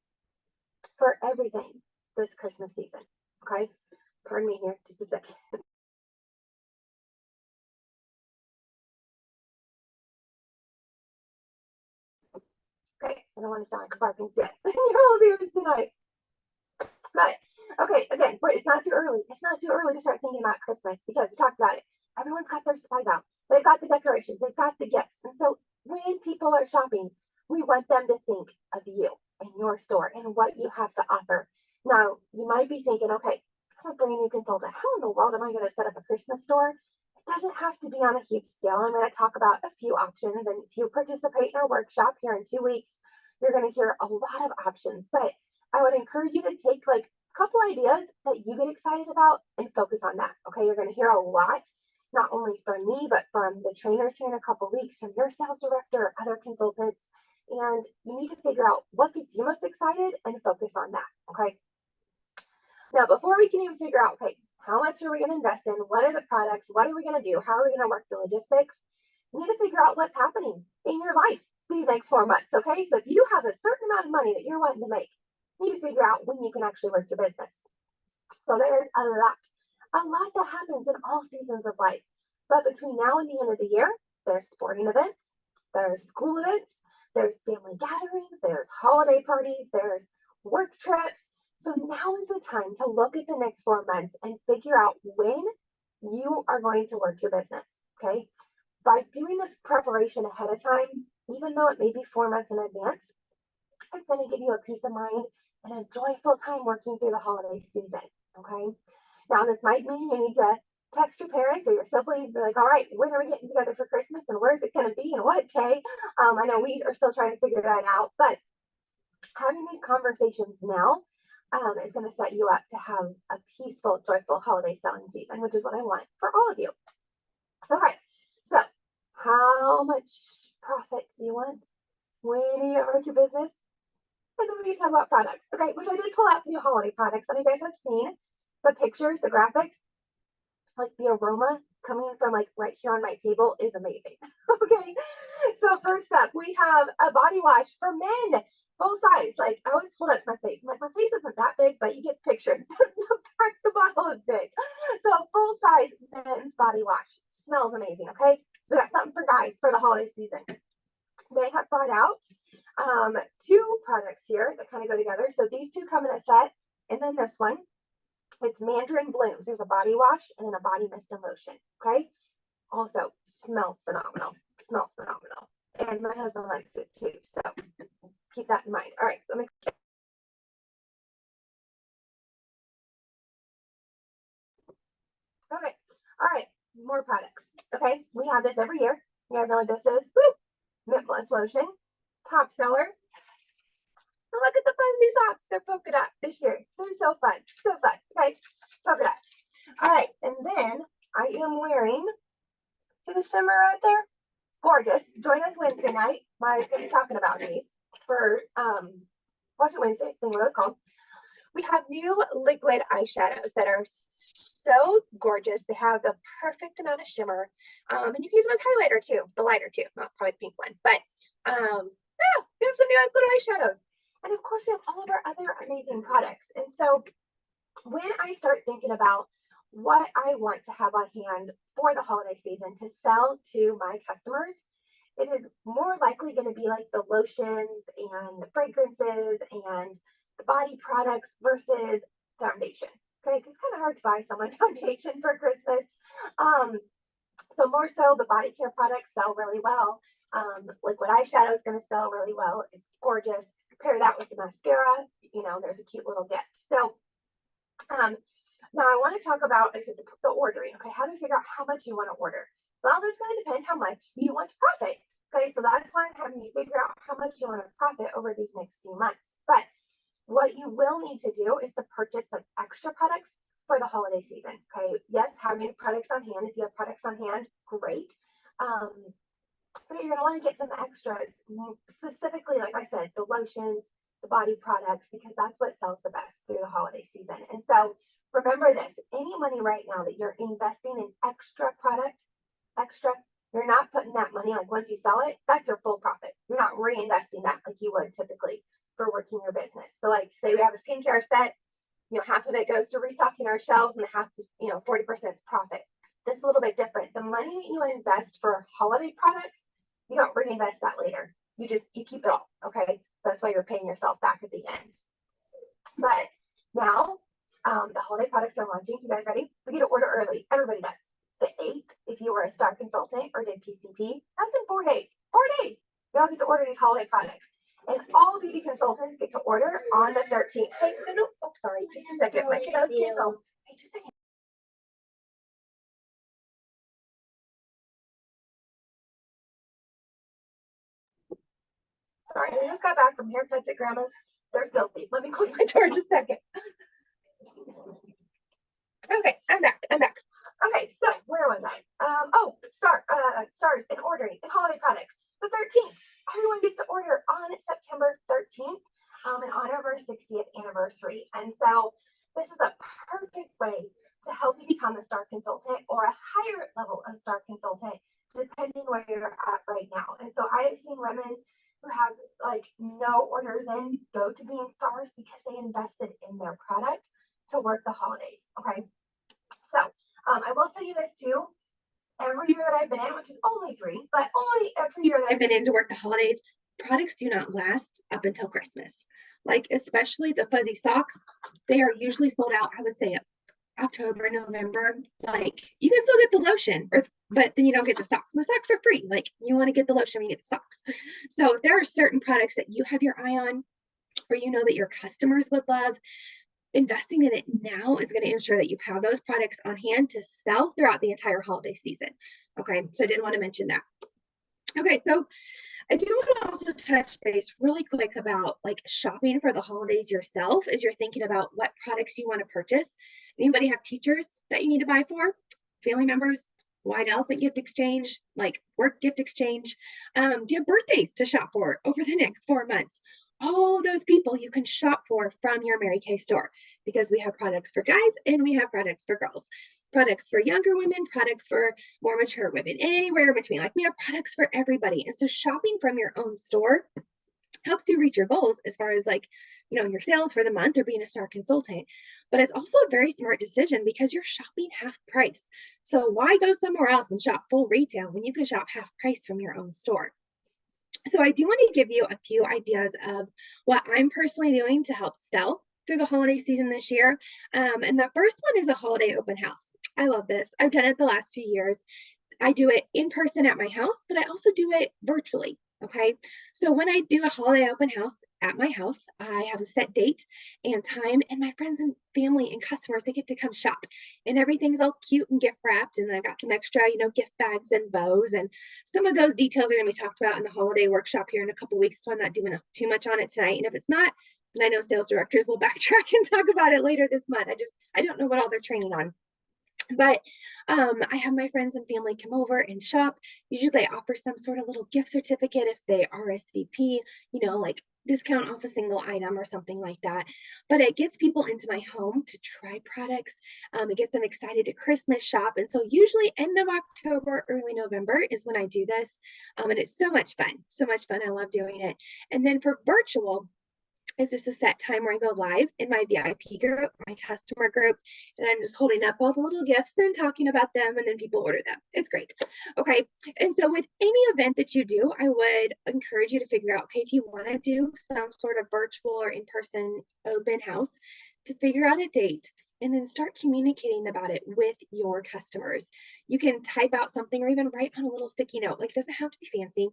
S6: for everything this Christmas season? Okay, pardon me here, just a second. Okay, I don't want to sound like a barking stick. You're all ears tonight. But okay, again, but it's not too early. It's not too early to start thinking about Christmas because we talked about it. Everyone's got their supplies out. They've got the decorations. They've got the gifts. And so when people are shopping, we want them to think of you and your store and what you have to offer. Now, you might be thinking, okay, I'm a brand new consultant. How in the world am I going to set up a Christmas store? It doesn't have to be on a huge scale. I'm going to talk about a few options. And if you participate in our workshop here in 2 weeks, you're going to hear a lot of options. But I would encourage you to take like a couple ideas that you get excited about and focus on that. Okay, you're going to hear a lot, not only from me, but from the trainers here in a couple weeks, from your sales director, other consultants. And you need to figure out what gets you most excited and focus on that. Okay. Now, before we can even figure out, okay, how much are we going to invest in? What are the products? What are we going to do? How are we going to work the logistics? You need to figure out what's happening in your life these next 4 months. Okay. So if you have a certain amount of money that you're wanting to make, you need to figure out when you can actually work your business. So there's a lot that happens in all seasons of life. But between now and the end of the year, there's sporting events, there's school events, there's family gatherings, there's holiday parties, there's work trips. So now is the time to look at the next 4 months and figure out when you are going to work your business. Okay. By doing this preparation ahead of time, even though it may be 4 months in advance, it's going to give you a peace of mind and a joyful time working through the holiday season. Okay. Now, this might mean you need to text your parents or your siblings and be like, all right, when are we getting together for Christmas and where's it going to be and what day? I know we are still trying to figure that out, but having these conversations now is going to set you up to have a peaceful, joyful holiday selling season, which is what I want for all of you. Okay, so how much profit do you want when you work your business? And then we can talk about products, okay, which I did pull out new holiday products. Some of you guys have seen the pictures, the graphics, like the aroma coming from like right here on my table is amazing. Okay, so first up, we have a body wash for men, full size. Like I always hold up to my face. I'm like, my face isn't that big, but you get the picture. The bottle is big. So a full size men's body wash smells amazing. Okay, so we got something for guys for the holiday season. They have brought out 2 products here that kind of go together. So these 2 come in a set, and then this one, it's Mandarin Blooms. There's a body wash and then a body mist and lotion. Okay, also smells phenomenal. Smells phenomenal. And my husband likes it too. So keep that in mind. All right, let me. Okay. All right. More products. Okay. We have this every year. You guys know what this is? Woo! Mitless lotion. Top seller. And look at the fuzzy socks. They're polka dot this year. They're so fun. So fun. Okay. Polka dots. All right. And then I am wearing, see the shimmer right there? Gorgeous. Join us Wednesday night. Maya's going to be talking about these for Watch It Wednesday. I think what it's called. We have new liquid eyeshadows that are so gorgeous. They have the perfect amount of shimmer. And you can use them as highlighter too, the lighter too, not probably the pink one. But yeah, we have some new liquid eyeshadows. And of course, we have all of our other amazing products. And so when I start thinking about what I want to have on hand for the holiday season to sell to my customers, it is more likely going to be like the lotions and the fragrances and the body products versus foundation. Okay, it's kind of hard to buy someone foundation for Christmas. So more so the body care products sell really well. Liquid eyeshadow is going to sell really well. It's gorgeous. Pair that with the mascara, you know, there's a cute little gift. So now I want to talk about the ordering. Okay, how do you figure out how much you want to order? Well, that's going to depend how much you want to profit. Okay, so that's why I'm having you figure out how much you want to profit over these next few months. But what you will need to do is to purchase some extra products for the holiday season. Okay, yes, having products on hand. If you have products on hand, great. But you're going to want to get some extras, specifically, like I said, the lotions, the body products, because that's what sells the best through the holiday season. And so remember this, any money right now that you're investing in extra product, you're not putting that money, like once you sell it, that's your full profit. You're not reinvesting that like you would typically for working your business. So like say we have a skincare set, you know, half of it goes to restocking our shelves and the half is, you know, 40% is profit. This is a little bit different. The money that you invest for holiday products, you don't reinvest that later. You keep it all. Okay. That's why you're paying yourself back at the end. But now the holiday products are launching. You guys ready? We get to order early. Everybody does. The 8th, if you were a star consultant or did PCP, that's in 4 days. 4 days. You all get to order these holiday products. And all beauty consultants get to order on the 13th. Hey, no, oh, sorry, just a second. My kiddos can't go. Hey, just a second. Sorry, I just got back from haircuts at Grandma's. They're filthy. Let me close my door just a second. Okay, I'm back. Okay, so where was I? Stars and ordering and holiday products. The 13th. Everyone gets to order on September 13th in honor of our 60th anniversary. And so this is a perfect way to help you become a star consultant or a higher level of star consultant, depending where you're at right now. And so I have seen women who have like no orders in go to being stars because they invested in their product to work the holidays. Okay. So I will tell you this too. Every year that I've been in, which is only 3, but only every year that I've been in to work the holidays, products do not last up until Christmas. Like especially the fuzzy socks, they are usually sold out, I would say October, November. Like you can still get the lotion, but then you don't get the socks. The socks are free. Like you want to get the lotion when you get the socks. So if there are certain products that you have your eye on, or you know that your customers would love, investing in it now is going to ensure that you have those products on hand to sell throughout the entire holiday season. Okay, so I did want to mention that. Okay, so I do want to also touch base really quick about like shopping for the holidays yourself as you're thinking about what products you want to purchase. Anybody have teachers that you need to buy for? Family members? White Elephant gift exchange, like work gift exchange? Do you have birthdays to shop for over the next 4 months? All those people you can shop for from your Mary Kay store, because we have products for guys and we have products for girls, products for younger women, products for more mature women, anywhere in between. Like we have products for everybody. And so shopping from your own store helps you reach your goals as far as like, you know, your sales for the month or being a star consultant. But it's also a very smart decision because you're shopping half price. So why go somewhere else and shop full retail when you can shop half price from your own store? So I do want to give you a few ideas of what I'm personally doing to help sell through the holiday season this year. And the first one is a holiday open house. I love this. I've done it the last few years. I do it in person at my house, but I also do it virtually. Okay. So when I do a holiday open house at my house, I have a set date and time, and my friends and family and customers, they get to come shop, and everything's all cute and gift wrapped. And I've got some extra, gift bags and bows. And some of those details are going to be talked about in the holiday workshop here in a couple weeks. So I'm not doing too much on it tonight. And if it's not, and I know sales directors will backtrack and talk about it later this month. I don't know what all they're training on. But I have my friends and family come over and shop. Usually they offer some sort of little gift certificate if they RSVP, like discount off a single item or something like that. But it gets people into my home to try products. It gets them excited to Christmas shop. And so usually end of October, early November is when I do this. And it's so much fun. So much fun. I love doing it. And then for virtual, is just a set time where I go live in my VIP group, my customer group, and I'm just holding up all the little gifts and talking about them, and then people order them. It's great. Okay. And so with any event that you do, I would encourage you to figure out, okay, if you want to do some sort of virtual or in-person open house, to figure out a date and then start communicating about it with your customers. You can type out something or even write on a little sticky note. Like, it doesn't have to be fancy.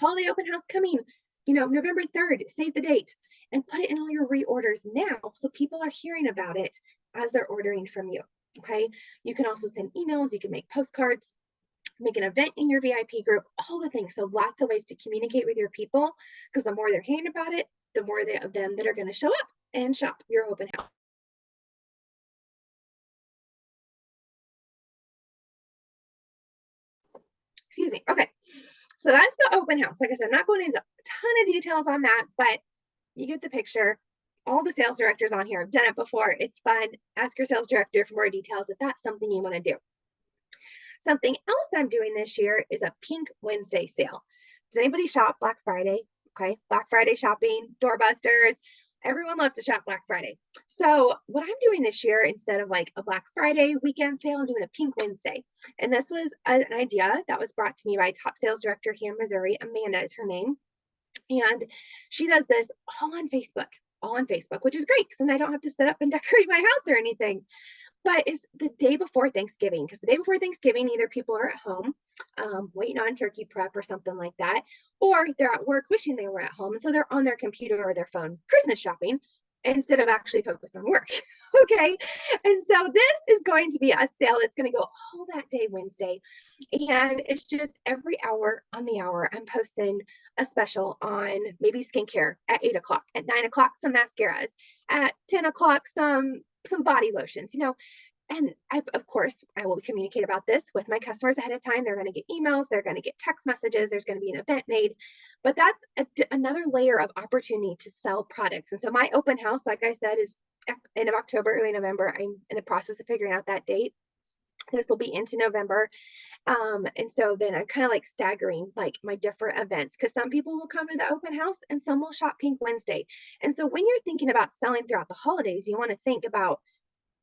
S6: Holiday open house coming, November 3rd, save the date and put it in all your reorders now so people are hearing about it as they're ordering from you. Okay. You can also send emails, you can make postcards, make an event in your VIP group, all the things. So lots of ways to communicate with your people, because the more they're hearing about it, the more of them that are going to show up and shop your open house. Excuse me. Okay. So that's the open house. Like I said, I'm not going into a ton of details on that, but you get the picture. All the sales directors on here have done it before. It's fun. Ask your sales director for more details if that's something you want to do. Something else I'm doing this year is a Pink Wednesday sale. Does anybody shop Black Friday? Okay, Black Friday shopping, doorbusters. Everyone loves to shop Black Friday. So what I'm doing this year, instead of like a Black Friday weekend sale, I'm doing a Pink Wednesday. And this was an idea that was brought to me by top sales director here in Missouri. Amanda is her name. And she does this all on Facebook, which is great because then I don't have to set up and decorate my house or anything. But it's the day before Thanksgiving, because the day before Thanksgiving, either people are at home waiting on turkey prep or something like that, or they're at work wishing they were at home. So they're on their computer or their phone Christmas shopping instead of actually focused on work. Okay. And so this is going to be a sale. It's going to go all that day Wednesday. And it's just every hour on the hour, I'm posting a special on maybe skincare at 8 o'clock, at 9 o'clock, some mascaras, at 10 o'clock, some body lotions, and of course, I will communicate about this with my customers ahead of time. They're going to get emails, they're going to get text messages, there's going to be an event made, but that's another layer of opportunity to sell products. And so my open house, like I said, is end of October, early November. I'm in the process of figuring out that date. This will be into November. And so then I'm kind of like staggering like my different events, because some people will come to the open house and some will shop Pink Wednesday. And so when you're thinking about selling throughout the holidays, you want to think about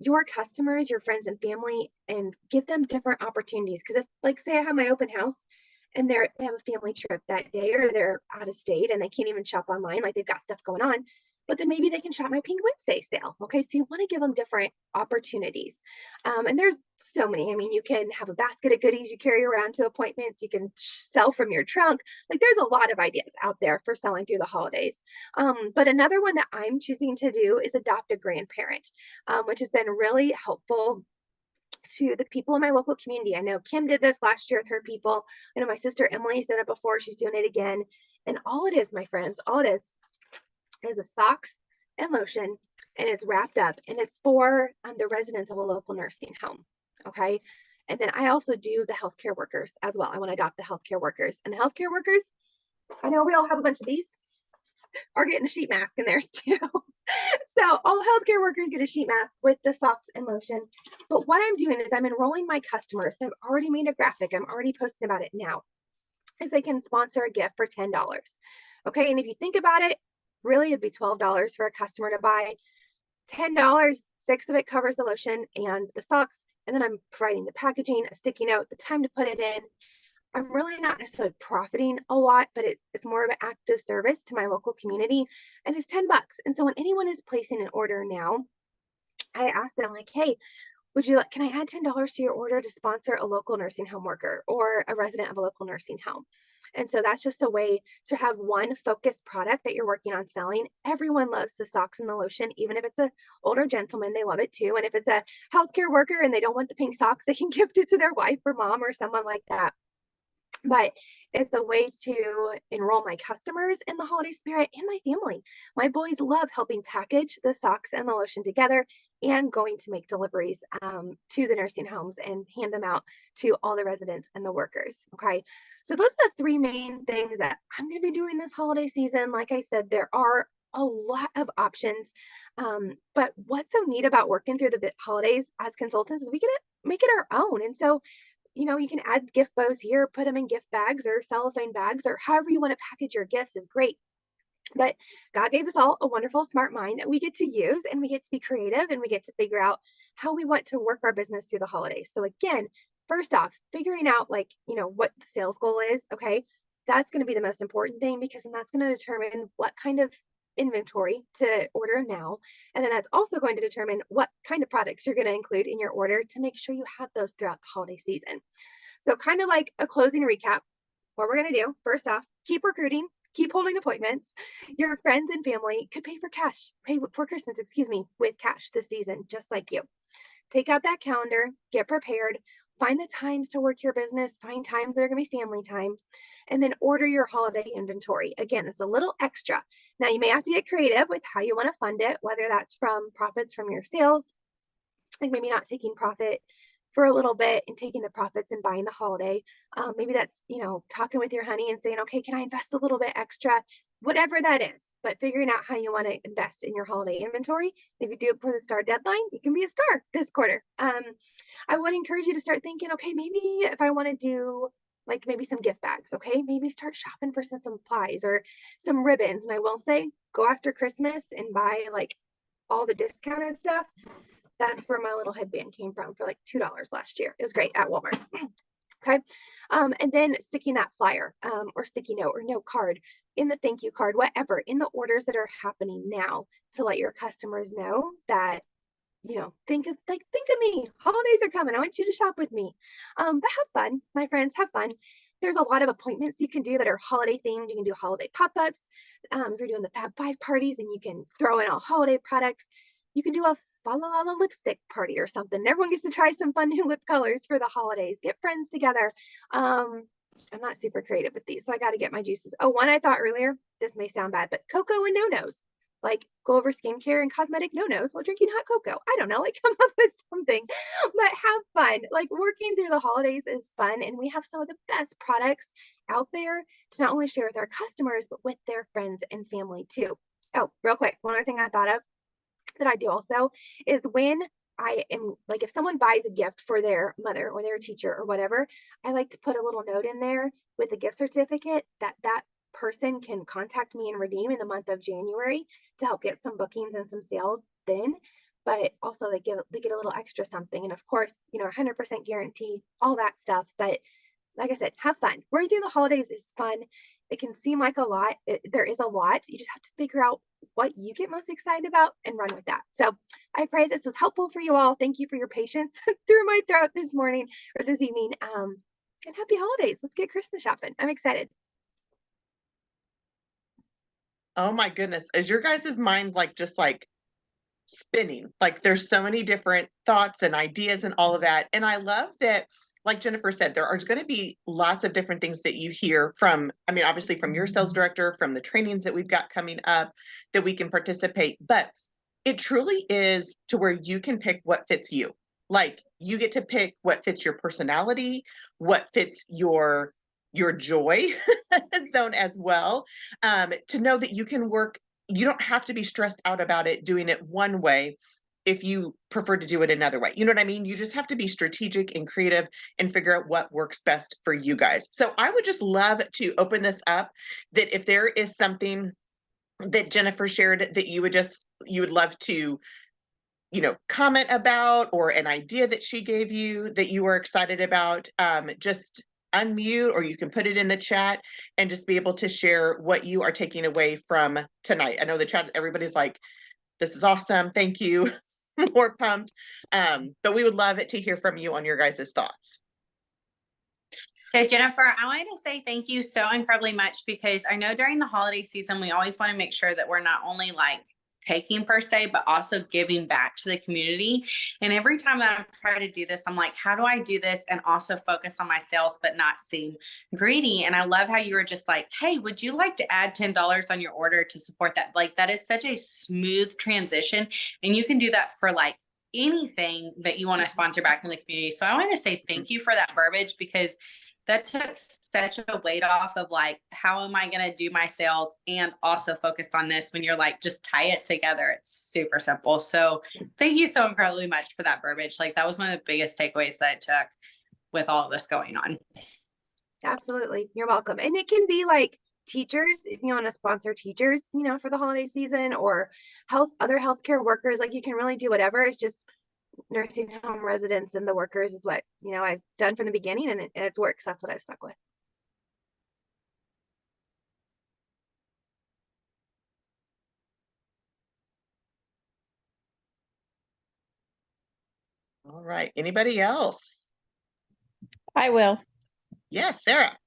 S6: your customers, your friends and family, and give them different opportunities. Because if, like, say I have my open house and they have a family trip that day, or they're out of state and they can't even shop online, like they've got stuff going on, but then maybe they can shop my Pink Wednesday sale. Okay, so you want to give them different opportunities. And there's so many. I mean, you can have a basket of goodies you carry around to appointments. You can sell from your trunk. Like, there's a lot of ideas out there for selling through the holidays. But another one that I'm choosing to do is adopt a grandparent, which has been really helpful to the people in my local community. I know Kim did this last year with her people. I know my sister Emily's done it before. She's doing it again. And all it is, my friends, all it is a socks and lotion, and it's wrapped up, and it's for the residents of a local nursing home. Okay. And then I also do the healthcare workers as well. I want to adopt the healthcare workers, and the healthcare workers, I know we all have a bunch of these, are getting a sheet mask in theirs too. So all healthcare workers get a sheet mask with the socks and lotion. But what I'm doing is I'm enrolling my customers. I've already made a graphic. I'm already posting about it now. Is they can sponsor a gift for $10. Okay. And if you think about it, really it'd be $12 for a customer to buy. $10, $6 of it covers the lotion and the socks. And then I'm providing the packaging, a sticky note, the time to put it in. I'm really not necessarily profiting a lot, but it's more of an active service to my local community, and it's $10. And so when anyone is placing an order now, I ask them like, hey, can I add $10 to your order to sponsor a local nursing home worker or a resident of a local nursing home? And so that's just a way to have one focused product that you're working on selling. Everyone loves the socks and the lotion, even if it's an older gentleman, they love it too. And if it's a healthcare worker and they don't want the pink socks, they can gift it to their wife or mom or someone like that. But it's a way to enroll my customers in the holiday spirit and my family. My boys love helping package the socks and the lotion together and going to make deliveries to the nursing homes and hand them out to all the residents and the workers. Okay. So those are the three main things that I'm going to be doing this holiday season. Like I said, there are a lot of options. But what's so neat about working through the holidays as consultants is we get to make it our own. And so you can add gift bows here, put them in gift bags or cellophane bags, or however you want to package your gifts is great. But God gave us all a wonderful, smart mind that we get to use, and we get to be creative, and we get to figure out how we want to work our business through the holidays. So again, first off, figuring out what the sales goal is. Okay. That's going to be the most important thing, because then that's going to determine what kind of inventory to order now. And then that's also going to determine what kind of products you're going to include in your order to make sure you have those throughout the holiday season. So kind of like a closing recap, what we're going to do, first off, keep recruiting, keep holding appointments. Your friends and family could pay for Christmas, with cash this season, just like you. Take out that calendar, get prepared, find the times to work your business, find times that are going to be family time, and then order your holiday inventory. Again, it's a little extra. Now, you may have to get creative with how you want to fund it, whether that's from profits from your sales, like maybe not taking profit for a little bit and taking the profits and buying the holiday. Maybe that's, talking with your honey and saying, okay, can I invest a little bit extra? Whatever that is, but figuring out how you want to invest in your holiday inventory. If you do it for the star deadline, you can be a star this quarter. I would encourage you to start thinking, okay, maybe if I want to do maybe some gift bags, okay, maybe start shopping for some supplies or some ribbons. And I will say, go after Christmas and buy all the discounted stuff. That's where my little headband came from for $2 last year. It was great at Walmart. Okay. And then sticking that flyer or sticky note or note card in the thank you card, whatever, in the orders that are happening now, to let your customers know that, think of me. Holidays are coming. I want you to shop with me. But have fun, my friends, have fun. There's a lot of appointments you can do that are holiday themed. You can do holiday pop-ups. If you're doing the Fab Five parties, and you can throw in all holiday products. You can do a Fa La La La lipstick party or something. Everyone gets to try some fun new lip colors for the holidays. Get friends together. I'm not super creative with these, so I got to get my juices. Oh, one I thought earlier, this may sound bad, but cocoa and no-nos. Go over skincare and cosmetic no-nos while drinking hot cocoa. I don't know, come up with something, but have fun. Working through the holidays is fun, and we have some of the best products out there to not only share with our customers, but with their friends and family too. Oh, real quick, one other thing I thought of that I do also is when I am if someone buys a gift for their mother or their teacher or whatever, I like to put a little note in there with a gift certificate that person can contact me and redeem in the month of January to help get some bookings and some sales then. But also they get a little extra something. And of course, 100% guarantee, all that stuff. But like I said, have fun. Working through the holidays is fun. It can seem like a lot. There is a lot. You just have to figure out what you get most excited about and run with that. So I pray this was helpful for you all. Thank you for your patience through my throat this morning or this evening. And happy holidays. Let's get Christmas shopping. I'm excited.
S1: Oh my goodness. Is your guys' mind just spinning? There's so many different thoughts and ideas and all of that. And I love that, like Jennifer said, there are going to be lots of different things that you hear from, obviously from your sales director, from the trainings that we've got coming up that we can participate, but it truly is to where you can pick what fits you. You get to pick what fits your personality, what fits your joy zone as well, to know that you can work. You don't have to be stressed out about it doing it one way if you prefer to do it another way. You know what I mean? You just have to be strategic and creative and figure out what works best for you guys. So I would just love to open this up, that if there is something that Jennifer shared that you would love to, comment about, or an idea that she gave you that you were excited about, just unmute, or you can put it in the chat and just be able to share what you are taking away from tonight. I know the chat, everybody's like, this is awesome. Thank you. more pumped. But we would love it to hear from you on your guys' thoughts.
S7: So Jennifer, I wanted to say thank you so incredibly much, because I know during the holiday season, we always want to make sure that we're not only like taking per se, but also giving back to the community. And every time that I try to do this, I'm like, how do I do this and also focus on my sales, but not seem greedy? And I love how you were just like, hey, would you like to add $10 on your order to support that? Like, that is such a smooth transition. And you can do that for like anything that you want to sponsor back in the community. So I want to say thank you for that verbiage, because that took such a weight off of like, how am I going to do my sales and also focus on this, when you're like, just tie it together. It's super simple. So thank you so incredibly much for that verbiage. Like, that was one of the biggest takeaways that I took with all of this going on.
S6: Absolutely. You're welcome. And it can be like teachers, if you want to sponsor teachers, you know, for the holiday season, or other healthcare workers, like you can really do whatever. It's just nursing home residents and the workers is what, you know, I've done from the beginning, and it's works. That's what I've stuck with.
S1: All right. Anybody else?
S8: I will.
S1: Yes, Sarah.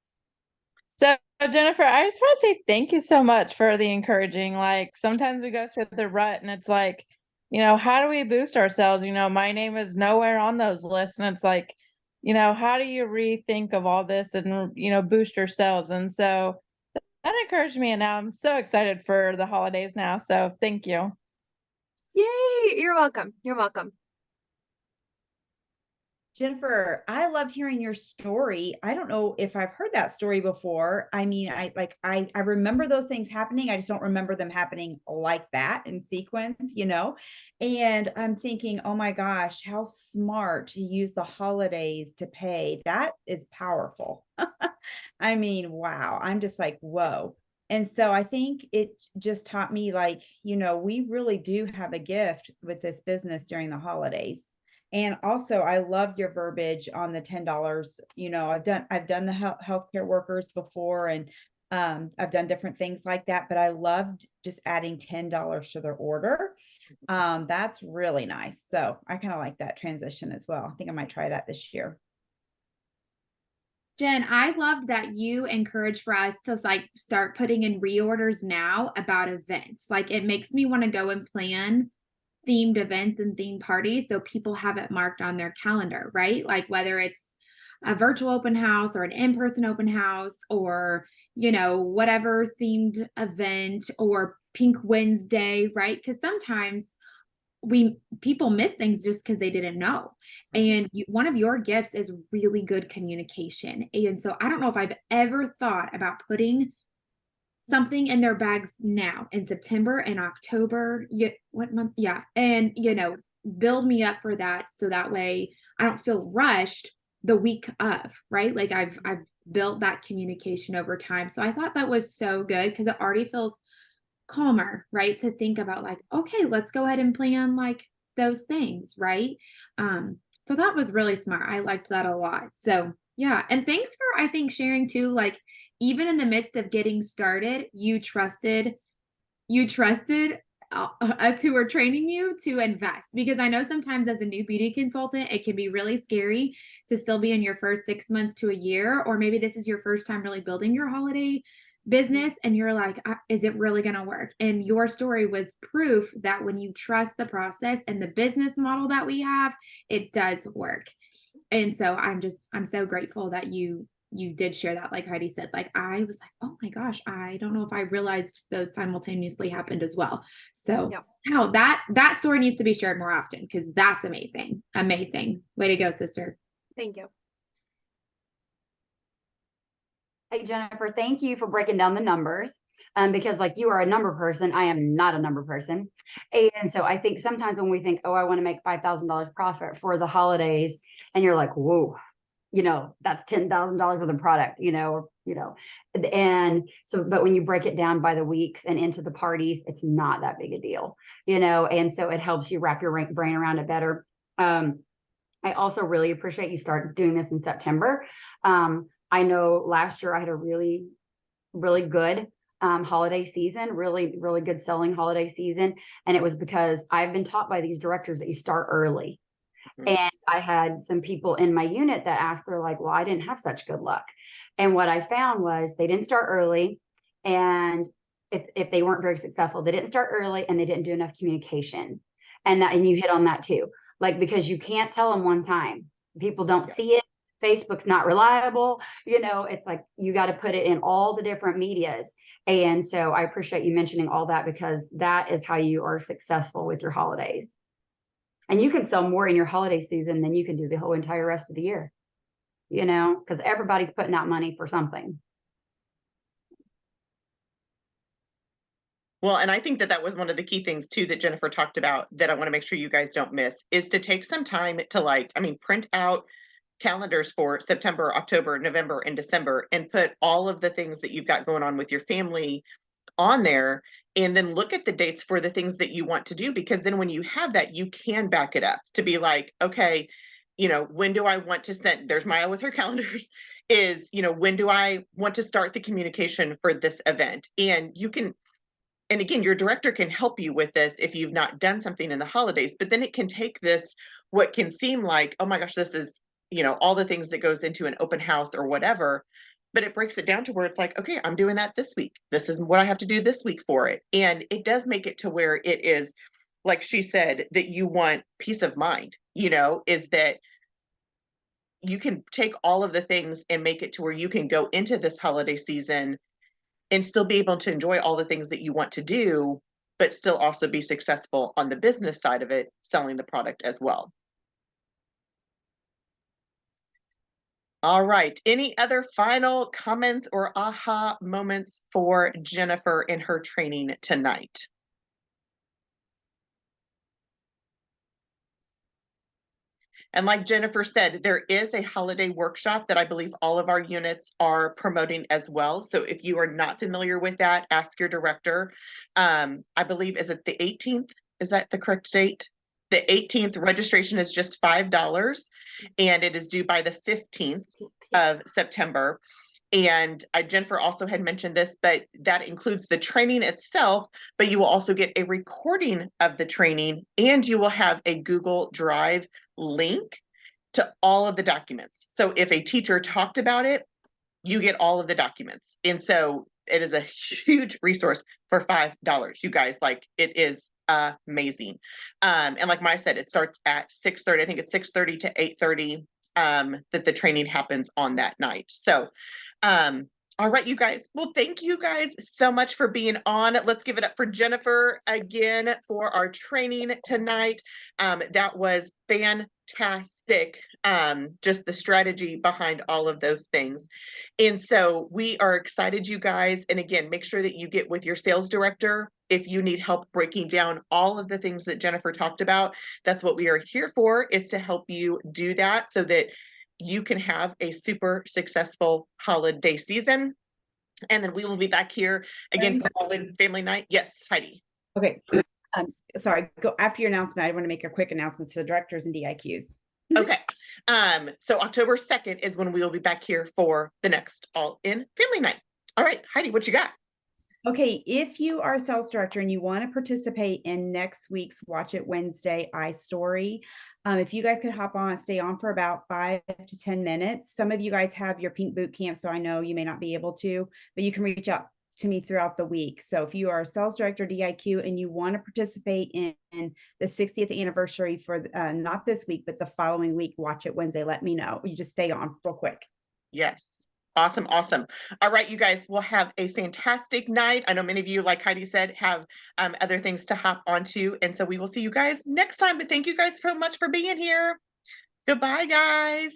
S8: So Jennifer, I just want to say thank you so much for the encouraging. Like, sometimes we go through the rut and it's like, you know, how do we boost ourselves? You know, my name is nowhere on those lists. And it's like, you know, how do you rethink of all this and, you know, boost yourselves? And so that encouraged me. And now I'm so excited for the holidays now. So thank you.
S6: Yay. You're welcome. You're welcome.
S2: Jennifer, I loved hearing your story. I don't know if I've heard that story before. I mean, I remember those things happening. I just don't remember them happening like that in sequence, you know? And I'm thinking, oh my gosh, how smart to use the holidays to pay. That is powerful. I mean, wow. I'm just like, whoa. And so I think it just taught me, like, you know, we really do have a gift with this business during the holidays. And also, I love your verbiage on the $10. You know, I've done the healthcare workers before, and I've done different things like that. But I loved just adding $10 to their order. That's really nice. So I kind of like that transition as well. I think I might try that this year.
S4: Jen, I loved that you encouraged for us to like start putting in reorders now about events. Like, it makes me want to go and plan themed events and themed parties so people have it marked on their calendar, right? Like, whether it's a virtual open house or an in-person open house, or, you know, whatever themed event, or Pink Wednesday, right? Because sometimes people miss things just because they didn't know. And one of your gifts is really good communication. And so I don't know if I've ever thought about putting something in their bags now in September and October. What month? Yeah. And, you know, build me up for that. So that way I don't feel rushed the week of, right? Like, I've built that communication over time. So I thought that was so good, because it already feels calmer, right? To think about like, okay, let's go ahead and plan like those things, right? So that was really smart. I liked that a lot. So yeah. And thanks for, I think, sharing too, like, even in the midst of getting started, you trusted us who were training you to invest, because I know sometimes as a new beauty consultant, it can be really scary to still be in your first 6 months to a year, or maybe this is your first time really building your holiday business and you're like, is it really going to work? And your story was proof that when you trust the process and the business model that we have, it does work. And so I'm so grateful that you did share that. Like Heidi said, like, I was like, oh my gosh, I don't know if I realized those simultaneously happened as well. So how that story needs to be shared more often, because that's amazing. Amazing. Way to go, sister.
S6: Thank you.
S5: Hey, Jennifer, thank you for breaking down the numbers. Because like, you are a number person, I am not a number person. And so I think sometimes when we think, oh, I want to make $5,000 profit for the holidays, and you're like, whoa, you know, that's $10,000 worth of product, and so, but when you break it down by the weeks and into the parties, it's not that big a deal, and so it helps you wrap your brain around it better. I also really appreciate you start doing this in September. I know last year I had a really, really good holiday season, really, really good selling holiday season. And it was because I've been taught by these directors that you start early. And I had some people in my unit that asked, they're like, well, I didn't have such good luck. And what I found was they didn't start early. And if they weren't very successful, they didn't start early and they didn't do enough communication. And you hit on that too. Like, because you can't tell them one time. People don't see it. Facebook's not reliable. It's like you got to put it in all the different medias. And so I appreciate you mentioning all that, because that is how you are successful with your holidays. And you can sell more in your holiday season than you can do the whole entire rest of the year, because everybody's putting out money for something.
S1: Well, and I think that was one of the key things too that Jennifer talked about that I want to make sure you guys don't miss, is to take some time to print out calendars for September, October, November, and December, and put all of the things that you've got going on with your family on there, and then look at the dates for the things that you want to do, because then when you have that, you can back it up to be like, okay, when do I want to send, there's Maya with her calendars, is, when do I want to start the communication for this event? And you can, and again, your director can help you with this if you've not done something in the holidays, but then it can take this, what can seem like, oh my gosh, this is, all the things that goes into an open house or whatever, but it breaks it down to where it's like, okay, I'm doing that this week. This is what I have to do this week for it. And it does make it to where it is, like she said, that you want peace of mind, is that you can take all of the things and make it to where you can go into this holiday season and still be able to enjoy all the things that you want to do, but still also be successful on the business side of it, selling the product as well. All right. Any other final comments or aha moments for Jennifer in her training tonight? And like Jennifer said, there is a holiday workshop that I believe all of our units are promoting as well. So if you are not familiar with that, ask your director. I believe, is it the 18th? Is that the correct date? The 18th registration is just $5, and it is due by the 15th of September. And Jennifer also had mentioned this, but that includes the training itself, but you will also get a recording of the training, and you will have a Google Drive link to all of the documents. So if a teacher talked about it, you get all of the documents. And so it is a huge resource for $5. You guys, it is amazing. And like Maya said, it starts at 6:30. I think it's 6:30 to 8:30 that the training happens on that night. So all right, you guys. Well, thank you guys so much for being on. Let's give it up for Jennifer again for our training tonight. That was fantastic. Just the strategy behind all of those things. And so we are excited, you guys. And again, make sure that you get with your sales director if you need help breaking down all of the things that Jennifer talked about. That's what we are here for, is to help you do that so that you can have a super successful holiday season. And then we will be back here again for All In Family Night. Yes, Heidi.
S2: Okay. Sorry, go after your announcement. I want to make a quick announcement to the directors and DIQs.
S1: Okay. So October 2nd is when we will be back here for the next All In Family Night. All right, Heidi, what you got?
S2: Okay, if you are a sales director and you want to participate in next week's Watch It Wednesday iStory, if you guys could hop on and stay on for about 5 to 10 minutes. Some of you guys have your pink boot camp, so I know you may not be able to, but you can reach out to me throughout the week. So if you are a sales director, DIQ, and you want to participate in the 60th anniversary for not this week, but the following week, Watch It Wednesday, let me know. You just stay on real quick.
S1: Yes. Awesome. Awesome. All right, you guys will have a fantastic night. I know many of you, like Heidi said, have other things to hop onto. And so we will see you guys next time. But thank you guys so much for being here. Goodbye, guys.